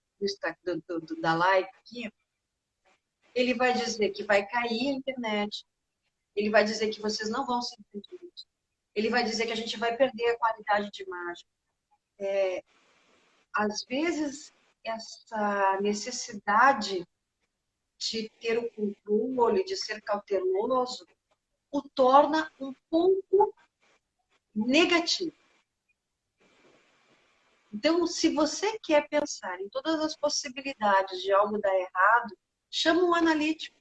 da live aqui, ele vai dizer que vai cair a internet, ele vai dizer que vocês não vão ser entendidos, ele vai dizer que a gente vai perder a qualidade de imagem. Às vezes, essa necessidade de ter o controle, de ser cauteloso, o torna um pouco negativo. Então, se você quer pensar em todas as possibilidades de algo dar errado, chama um analítico.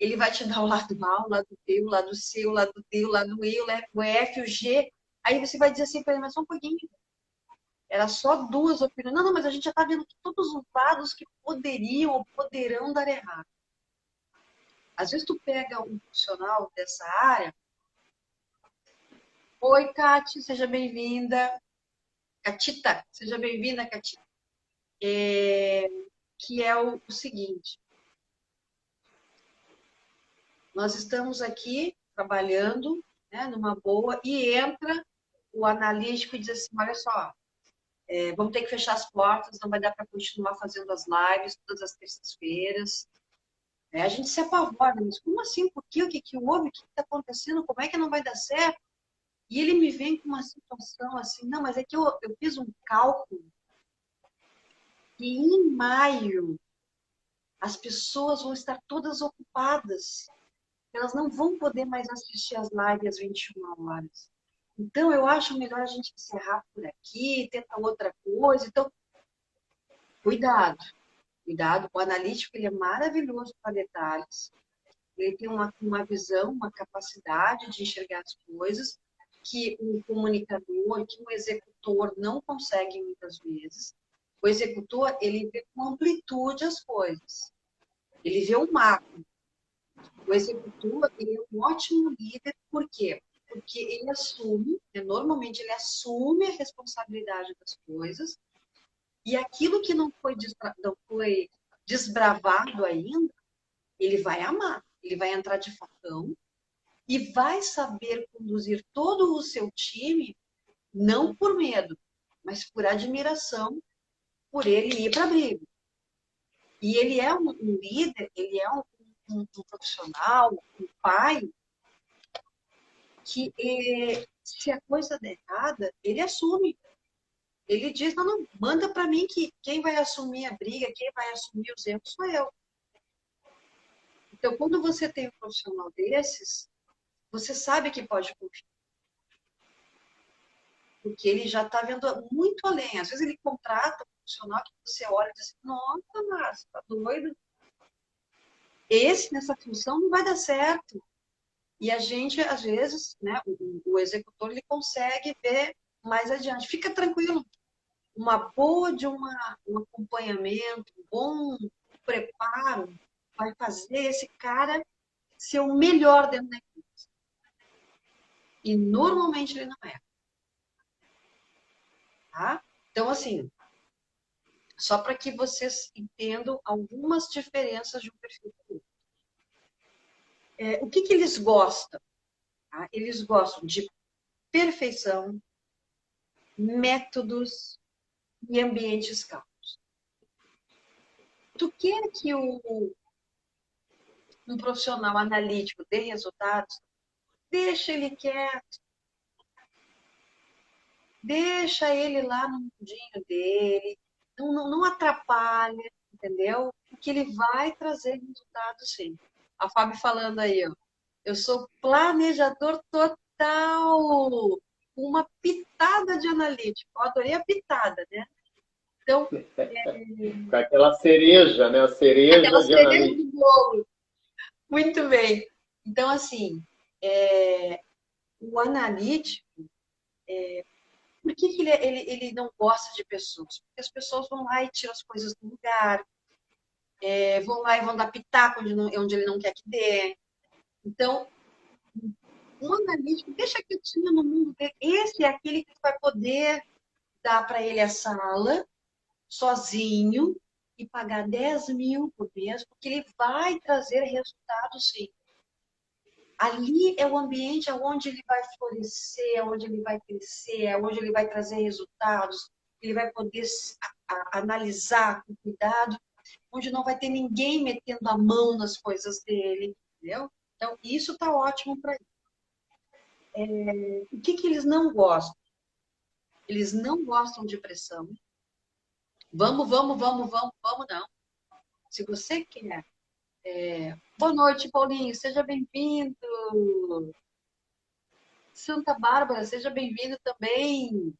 Ele vai te dar o lado A, o lado B, o lado C, o lado D, o lado E, o F, o G. Aí você vai dizer assim para ele, mas só um pouquinho. Era só duas opiniões. Não, mas a gente já está vendo todos os lados que poderiam ou poderão dar errado. Às vezes tu pega um profissional dessa área. Oi, Cati, seja bem-vinda. Catita, seja bem-vinda, Catita. Que é o seguinte. Nós estamos aqui trabalhando, né, numa boa, e entra o analítico e diz assim, olha só, vamos ter que fechar as portas, não vai dar para continuar fazendo as lives todas as terças-feiras. A gente se apavora, mas como assim? Por quê? O que houve? O que está acontecendo? Como é que não vai dar certo? E ele me vem com uma situação assim, não, mas é que eu fiz um cálculo que em maio as pessoas vão estar todas ocupadas. Elas não vão poder mais assistir as lives às 21 horas. Então, eu acho melhor a gente encerrar por aqui, tentar outra coisa. Então, cuidado. Cuidado. O analítico, ele é maravilhoso para detalhes. Ele tem uma visão, uma capacidade de enxergar as coisas que um comunicador, que um executor não consegue muitas vezes. O executor, ele vê com amplitude as coisas. Ele vê o macro. O executor, ele é um ótimo líder, por quê? Porque ele assume, normalmente ele assume a responsabilidade das coisas, e aquilo que não foi desbravado ainda, ele vai amar, ele vai entrar de facão e vai saber conduzir todo o seu time, não por medo, mas por admiração, por ele ir para a briga. E ele é um líder, ele é um profissional, um pai, que se a coisa der errada, ele assume. Ele diz, não, manda para mim que quem vai assumir a briga, quem vai assumir os erros sou eu. Então, quando você tem um profissional desses, você sabe que pode confiar. Porque ele já está vendo muito além. Às vezes ele contrata um profissional que você olha e diz assim, nossa, Márcio, tá doido? Esse, nessa função, não vai dar certo. E a gente, às vezes, né, o executor, ele consegue ver mais adiante. Fica tranquilo. Uma boa de um acompanhamento, um bom preparo, vai fazer esse cara ser o melhor dentro da equipe. E normalmente ele não é. Tá? Então, assim, só para que vocês entendam algumas diferenças de um perfil para o outro. O que eles gostam? Tá? Eles gostam de perfeição, métodos e ambientes calmos. Tu quer que um profissional analítico dê resultados? Deixa ele quieto. Deixa ele lá no mundinho dele. Não atrapalha, entendeu? Porque ele vai trazer resultados sim. A Fábio falando aí, ó. Eu sou planejador total. Uma pitada de analítico. Eu adorei a pitada, né? Então, Com aquela cereja, né? A aquela cereja de cereja do analista. bolo. Muito bem. Então, assim, o analítico, por que ele não gosta de pessoas? Porque as pessoas vão lá e tiram as coisas do lugar, vão lá e vão dar pitaco onde ele não quer que dê. Então, um analítico deixa quietinho no mundo dele. Esse é aquele que vai poder dar para ele a sala sozinho e pagar 10 mil por mês, porque ele vai trazer resultados sim. Ali é o ambiente onde ele vai florescer, onde ele vai crescer, onde ele vai trazer resultados, ele vai poder analisar com cuidado, onde não vai ter ninguém metendo a mão nas coisas dele, entendeu? Então, isso está ótimo para ele. O que eles não gostam? Eles não gostam de pressão. Vamos, não. Se você quer. Boa noite, Paulinho, seja bem-vindo. Santa Bárbara, seja bem-vindo também.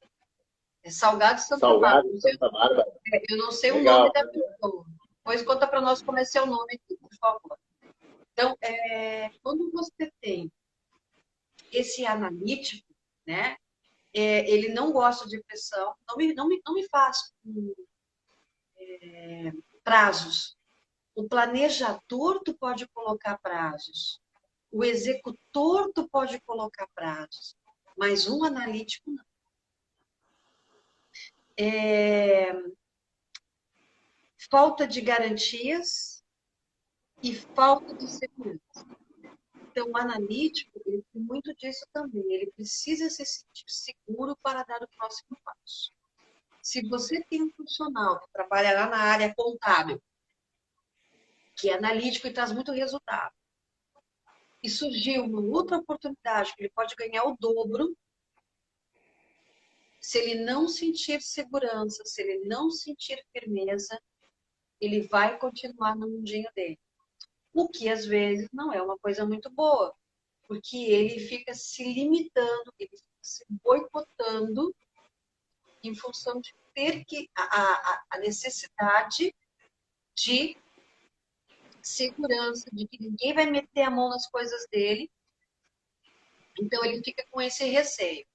Salgado Santa Bárbara. Salgado de Santa Bárbara. Eu não sei o nome Legal. da pessoa. Depois conta para nós como é seu nome aqui, por favor. Então, quando você tem esse analítico, né? Ele não gosta de pressão, não me faz prazos. O planejador tu pode colocar prazos. O executor tu pode colocar prazos. Mas um analítico não. Falta de garantias e falta de segurança. Então, o analítico, ele tem muito disso também. Ele precisa se sentir seguro para dar o próximo passo. Se você tem um profissional que trabalha lá na área contábil, que é analítico e traz muito resultado, e surgiu uma outra oportunidade que ele pode ganhar o dobro, se ele não sentir segurança, se ele não sentir firmeza, ele vai continuar no mundinho dele. O que às vezes não é uma coisa muito boa, porque ele fica se limitando, ele fica se boicotando em função de ter que a necessidade de segurança, de que ninguém vai meter a mão nas coisas dele. Então ele fica com esse receio.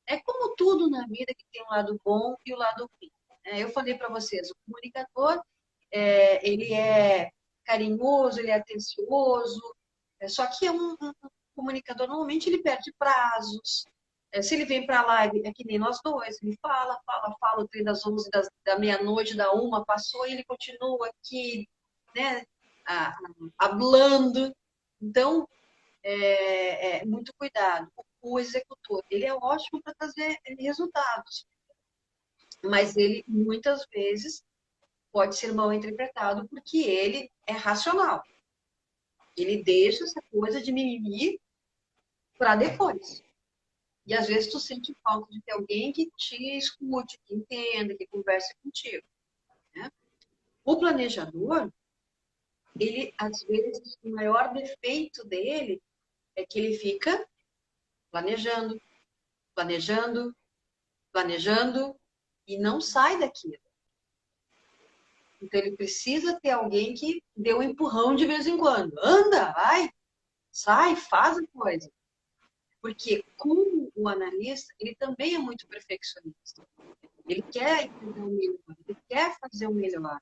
É como tudo na vida que tem um lado bom e o lado ruim. Eu falei para vocês, o comunicador, ele é carinhoso, ele é atencioso, só que um comunicador, normalmente, ele perde prazos. Se ele vem para a live, é que nem nós dois, ele fala, o trem das 11, da meia-noite, da uma, passou, e ele continua aqui, né, hablando. Então, muito cuidado. O executor, ele é ótimo para trazer resultados, mas ele, muitas vezes, pode ser mal interpretado porque ele é racional. Ele deixa essa coisa de mimimi para depois. E às vezes tu sente falta de ter alguém que te escute, que entenda, que converse contigo. Né? O planejador, ele, às vezes, o maior defeito dele é que ele fica planejando, planejando, planejando e não sai daquilo. Então, ele precisa ter alguém que dê um empurrão de vez em quando. Anda, vai, sai, faz a coisa. Porque, como o analista, ele também é muito perfeccionista. Ele quer entender o melhor, ele quer fazer o melhor.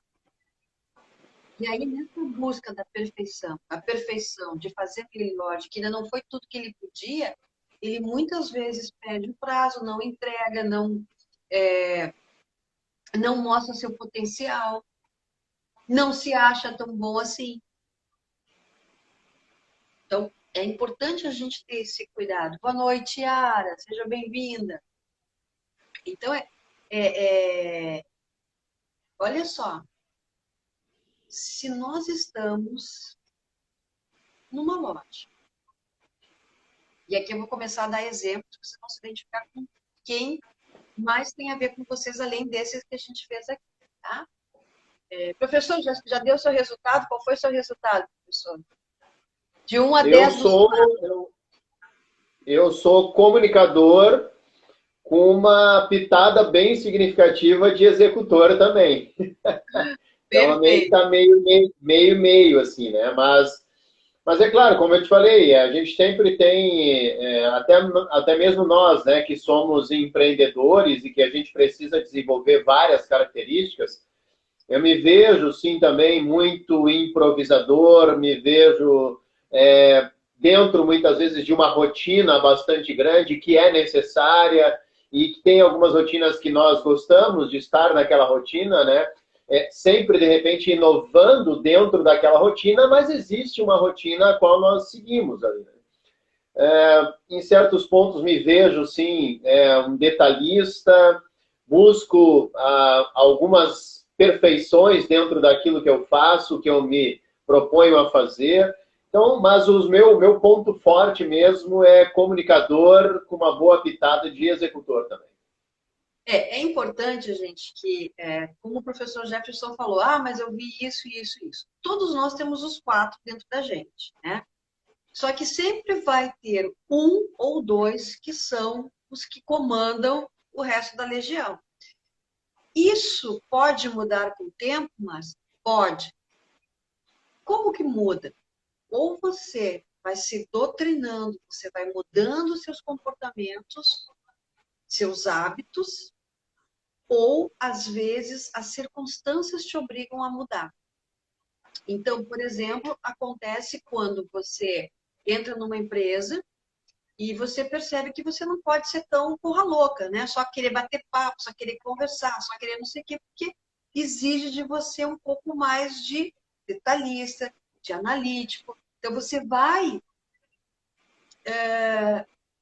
E aí, nessa busca da perfeição, a perfeição de fazer melhor, de que ainda não foi tudo que ele podia, ele muitas vezes perde o prazo, não entrega, não mostra seu potencial, não se acha tão bom assim. Então, é importante a gente ter esse cuidado. Boa noite, Yara, seja bem-vinda. Então, olha só, se nós estamos numa loja, e aqui eu vou começar a dar exemplos para vocês vão se identificar com quem mais tem a ver com vocês, além desses que a gente fez aqui, tá? Professor, já deu o seu resultado? Qual foi o seu resultado, professor? De 1 a 10 dos eu sou comunicador com uma pitada bem significativa de executor também. Então, está meio, assim, né? Mas é claro, como eu te falei, a gente sempre tem, até mesmo nós, né, que somos empreendedores e que a gente precisa desenvolver várias características, eu me vejo, sim, também muito improvisador, me vejo dentro, muitas vezes, de uma rotina bastante grande que é necessária e que tem algumas rotinas que nós gostamos de estar naquela rotina, né? Sempre, de repente, inovando dentro daquela rotina, mas existe uma rotina a qual nós seguimos ali. Né? Em certos pontos me vejo, sim, um detalhista, busco algumas perfeições dentro daquilo que eu faço, que eu me proponho a fazer. Então, mas o meu ponto forte mesmo é comunicador com uma boa pitada de executor também. É importante, gente, que, como o professor Jefferson falou, mas eu vi isso, isso, isso. Todos nós temos os 4 dentro da gente, né? Só que sempre vai ter um ou 2 que são os que comandam o resto da legião. Isso pode mudar com o tempo, mas pode. Como que muda? Ou você vai se doutrinando, você vai mudando seus comportamentos, seus hábitos, ou, às vezes, as circunstâncias te obrigam a mudar. Então, por exemplo, acontece quando você entra numa empresa e você percebe que você não pode ser tão porra louca, né? Só querer bater papo, só querer conversar, só querer não sei o quê, porque exige de você um pouco mais de detalhista, de analítico. Então, você vai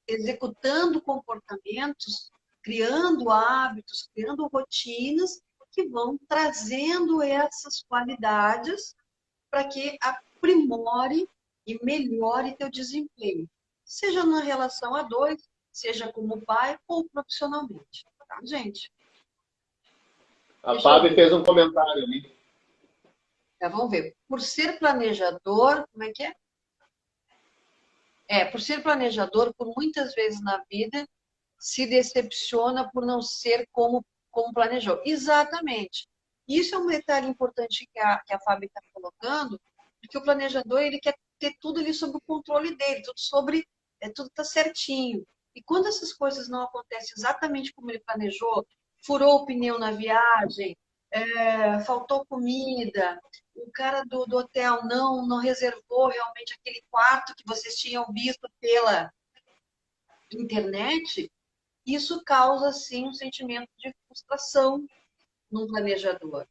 executando comportamentos, criando hábitos, criando rotinas que vão trazendo essas qualidades para que aprimore e melhore teu desempenho, seja na relação a 2, seja como pai ou profissionalmente, tá, gente? A Fábio fez um comentário ali. Vamos ver. Por ser planejador, como é que é? Por ser planejador, por muitas vezes na vida, se decepciona por não ser como planejou. Exatamente. Isso é um detalhe importante que a Fábio está colocando, porque o planejador ele quer ter tudo ali sob o controle dele, tudo está certinho. E quando essas coisas não acontecem exatamente como ele planejou, furou o pneu na viagem, faltou comida, o cara do hotel não reservou realmente aquele quarto que vocês tinham visto pela internet, isso causa, sim, um sentimento de frustração num planejador.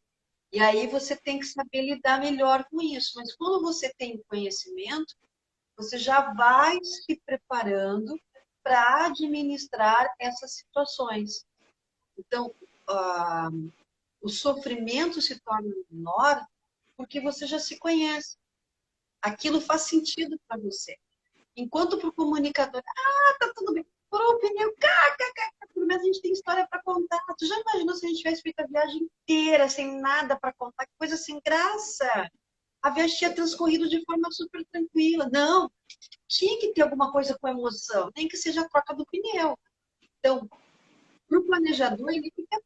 E aí você tem que saber lidar melhor com isso. Mas quando você tem conhecimento, você já vai se preparando para administrar essas situações. Então, o sofrimento se torna menor porque você já se conhece. Aquilo faz sentido para você. Enquanto para o comunicador, tá tudo bem, furou o pneu, pelo menos a gente tem história para contar. Tu já imaginou se a gente tivesse feito a viagem inteira sem nada para contar? Que coisa sem graça! A viagem tinha transcorrido de forma super tranquila. Não, tinha que ter alguma coisa com emoção, nem que seja a troca do pneu. Então, Para o planejador, ele fica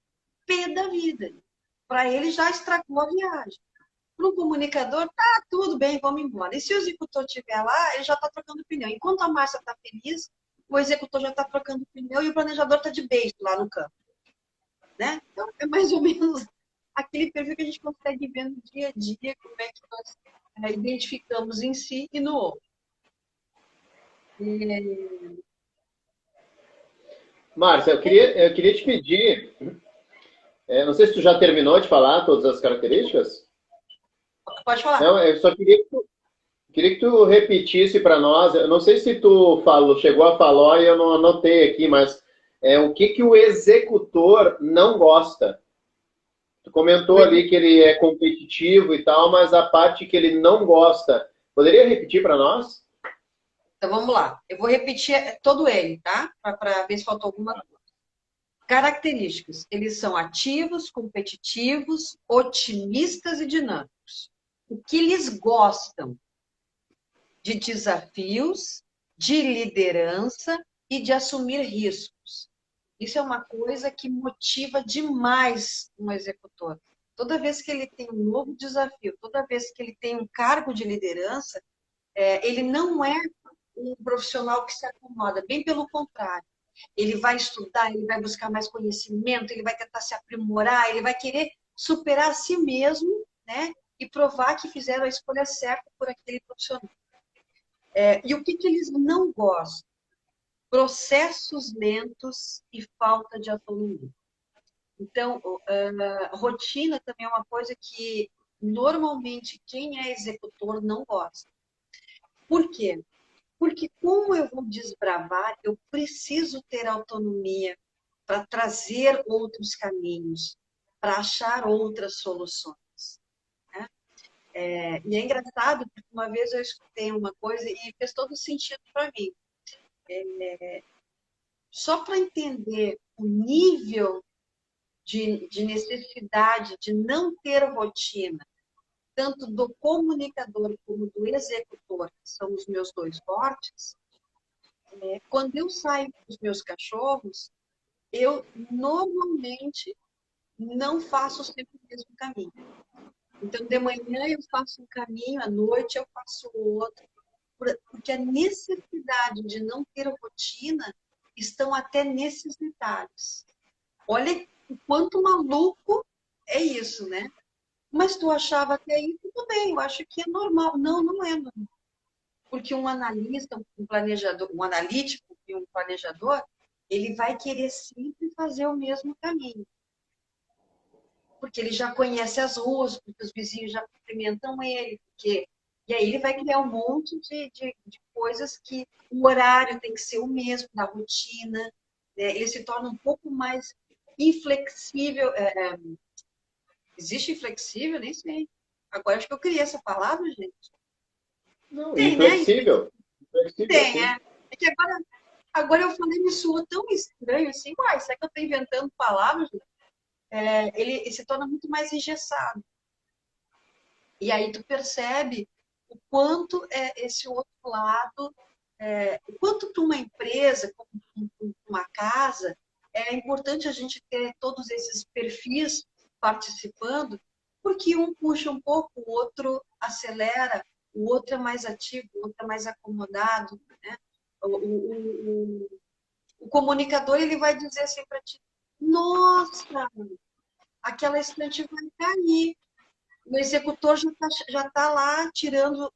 pé da vida. Para ele, já estragou a viagem. Para o comunicador, tá tudo bem, vamos embora. E se o executor estiver lá, ele já está trocando pneu. Enquanto a Márcia está feliz, o executor já está trocando pneu e o planejador está de beijo lá no campo. Né? Então, é mais ou menos aquele perfil que a gente consegue ver no dia a dia, como é que nós identificamos em si e no outro. Márcia, eu queria te pedir, não sei se tu já terminou de falar todas as características. Pode falar. Não, eu só queria que tu repetisse para nós. Eu não sei se tu chegou a falar e eu não anotei aqui, mas o que o executor não gosta? Tu comentou ali que ele é competitivo e tal, mas a parte que ele não gosta, poderia repetir para nós? Então vamos lá. Eu vou repetir todo ele, tá? Para ver se faltou alguma coisa. Características. Eles são ativos, competitivos, otimistas e dinâmicos. O que eles gostam? De desafios, de liderança e de assumir riscos. Isso é uma coisa que motiva demais um executor. Toda vez que ele tem um novo desafio, toda vez que ele tem um cargo de liderança, ele não é um profissional que se acomoda, bem pelo contrário. Ele vai estudar, ele vai buscar mais conhecimento, ele vai tentar se aprimorar, ele vai querer superar a si mesmo, né? E provar que fizeram a escolha certa por aquele profissional. E o que eles não gostam? Processos lentos e falta de autonomia. Então, rotina também é uma coisa que normalmente quem é executor não gosta. Por quê? Porque como eu vou desbravar, eu preciso ter autonomia para trazer outros caminhos, para achar outras soluções. Né? E é engraçado, porque uma vez eu escutei uma coisa e fez todo sentido para mim. Só para entender o nível de necessidade de não ter rotina, tanto do comunicador como do executor, que são os meus dois fortes, quando eu saio com os meus cachorros, eu normalmente não faço sempre o mesmo caminho. Então, de manhã eu faço um caminho, à noite eu faço outro, porque a necessidade de não ter rotina estão até nesses detalhes. Olha o quanto maluco é isso, né? Mas tu achava que aí tudo bem, eu acho que é normal. Não, não é normal. Porque um analista, um planejador, um analítico e um planejador, ele vai querer sempre fazer o mesmo caminho. Porque ele já conhece as ruas, porque os vizinhos já cumprimentam ele, porque... E aí ele vai criar um monte de coisas que o horário tem que ser o mesmo, na rotina, né? Ele se torna um pouco mais inflexível. Existe inflexível? Nem sei. Agora acho que eu criei essa palavra, gente. Não, Tem, né? inflexível. Inflexível, Tem, sim. É que agora eu falei, me soou tão estranho assim. Uai, será que eu estou inventando palavras? Ele se torna muito mais engessado. E aí tu percebe o quanto esse outro lado, o quanto para uma empresa, uma casa, é importante a gente ter todos esses perfis participando, porque um puxa um pouco, o outro acelera, o outro é mais ativo, o outro é mais acomodado, né? O comunicador ele vai dizer assim para ti: nossa, aquela estante vai cair. O executor já tá lá tirando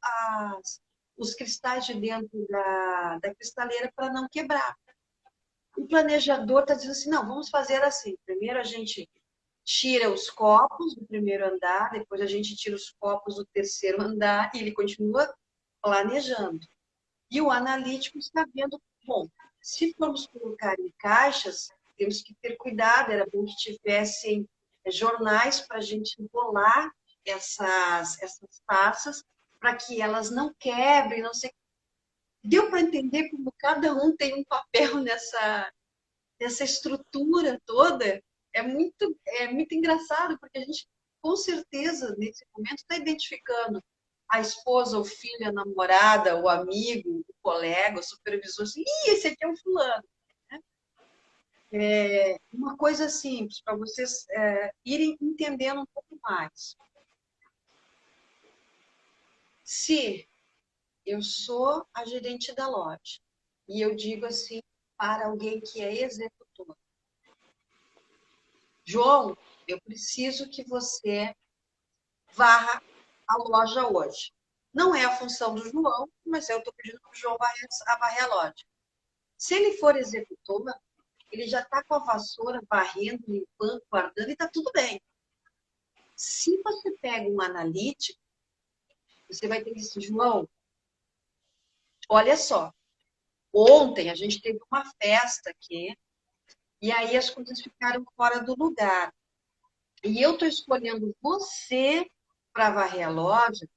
os cristais de dentro da cristaleira para não quebrar. O planejador está dizendo assim: não, vamos fazer assim. Primeiro a gente tira os copos do primeiro andar, depois a gente tira os copos do terceiro andar, e ele continua planejando. E o analítico está vendo, bom, se formos colocar em caixas, temos que ter cuidado, era bom que tivessem jornais para a gente enrolar essas taças, para que elas não quebrem, não sei. Deu para entender como cada um tem um papel nessa estrutura toda? É muito engraçado, porque a gente, com certeza, nesse momento, está identificando a esposa, o filho, a namorada, o amigo, o colega, o supervisor, assim, esse aqui é o fulano. Né? Uma coisa simples, para vocês irem entendendo um pouco mais. Se eu sou a gerente da loja e eu digo assim para alguém que é executor, João, eu preciso que você varra a loja hoje. Não é a função do João, mas eu estou pedindo para o João varrer a loja. Se ele for executor, ele já está com a vassoura varrendo, limpando, guardando e está tudo bem. Se você pega um analítico, você vai ter que dizer, João, olha só, ontem a gente teve uma festa aqui e aí as coisas ficaram fora do lugar. E eu estou escolhendo você para varrer a loja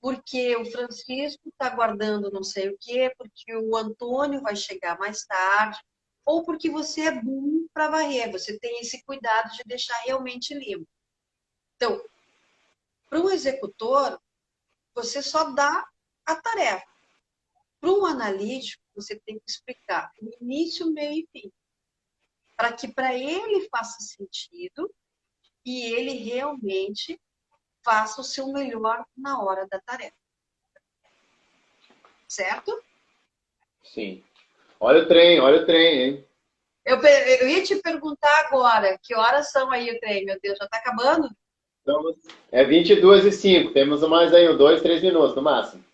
porque o Francisco está guardando não sei o quê, porque o Antônio vai chegar mais tarde, ou porque você é bom para varrer, você tem esse cuidado de deixar realmente limpo. Então, para um executor, você só dá a tarefa. Para um analítico, você tem que explicar o início, meio e fim, para que para ele faça sentido e ele realmente faça o seu melhor na hora da tarefa. Certo? Sim. Olha o trem, hein? Eu ia te perguntar agora, que horas são aí o trem, meu Deus, já está acabando? Então, é 22h05. Temos mais aí, 2, 3 minutos no máximo.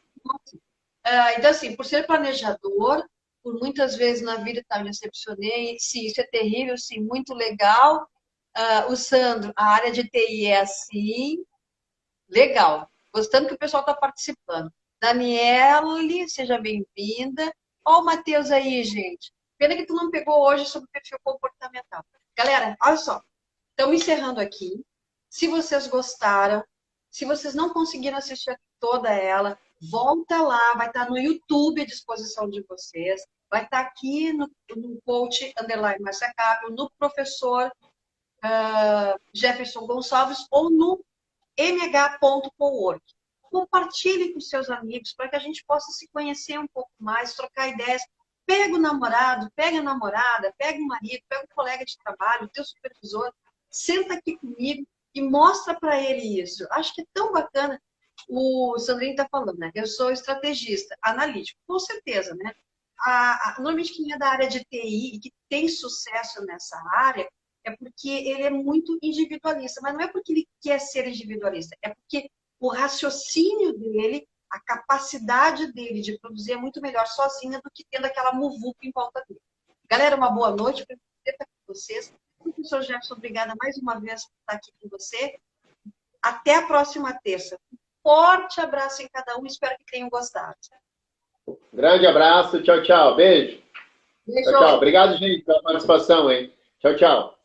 Então, assim, por ser planejador, por muitas vezes na vida tá, me decepcionei, sim, isso é terrível, sim, muito legal. O Sandro, a área de TI é assim, legal. Gostando que o pessoal está participando. Daniele, seja bem-vinda. Ó o Matheus aí, gente. Pena que tu não pegou hoje sobre o perfil comportamental. Galera, olha só. Estamos encerrando aqui. Se vocês gostaram, se vocês não conseguiram assistir toda ela, volta lá, vai estar no YouTube à disposição de vocês, vai estar aqui no coach underline Marcia Cábio, no professor Jefferson Gonçalves ou no mh.cowork. Compartilhe com seus amigos para que a gente possa se conhecer um pouco mais, trocar ideias. Pega o namorado, pega a namorada, pega o marido, pega o colega de trabalho, o teu supervisor, senta aqui comigo e mostra para ele isso. Acho que é tão bacana. O Sandrinho está falando, né? Eu sou estrategista, analítico, com certeza, né? Normalmente quem é da área de TI e que tem sucesso nessa área é porque ele é muito individualista, mas não é porque ele quer ser individualista, é porque o raciocínio dele, a capacidade dele de produzir é muito melhor sozinha do que tendo aquela muvuca em volta dele. Galera, uma boa noite, para estar com vocês. Professor Jefferson, obrigada mais uma vez por estar aqui com você. Até a próxima terça. Um forte abraço em cada um, espero que tenham gostado. Grande abraço, tchau, tchau. Beijo. Beijo. Tchau, tchau. Obrigado, gente, pela participação, hein? Tchau, tchau.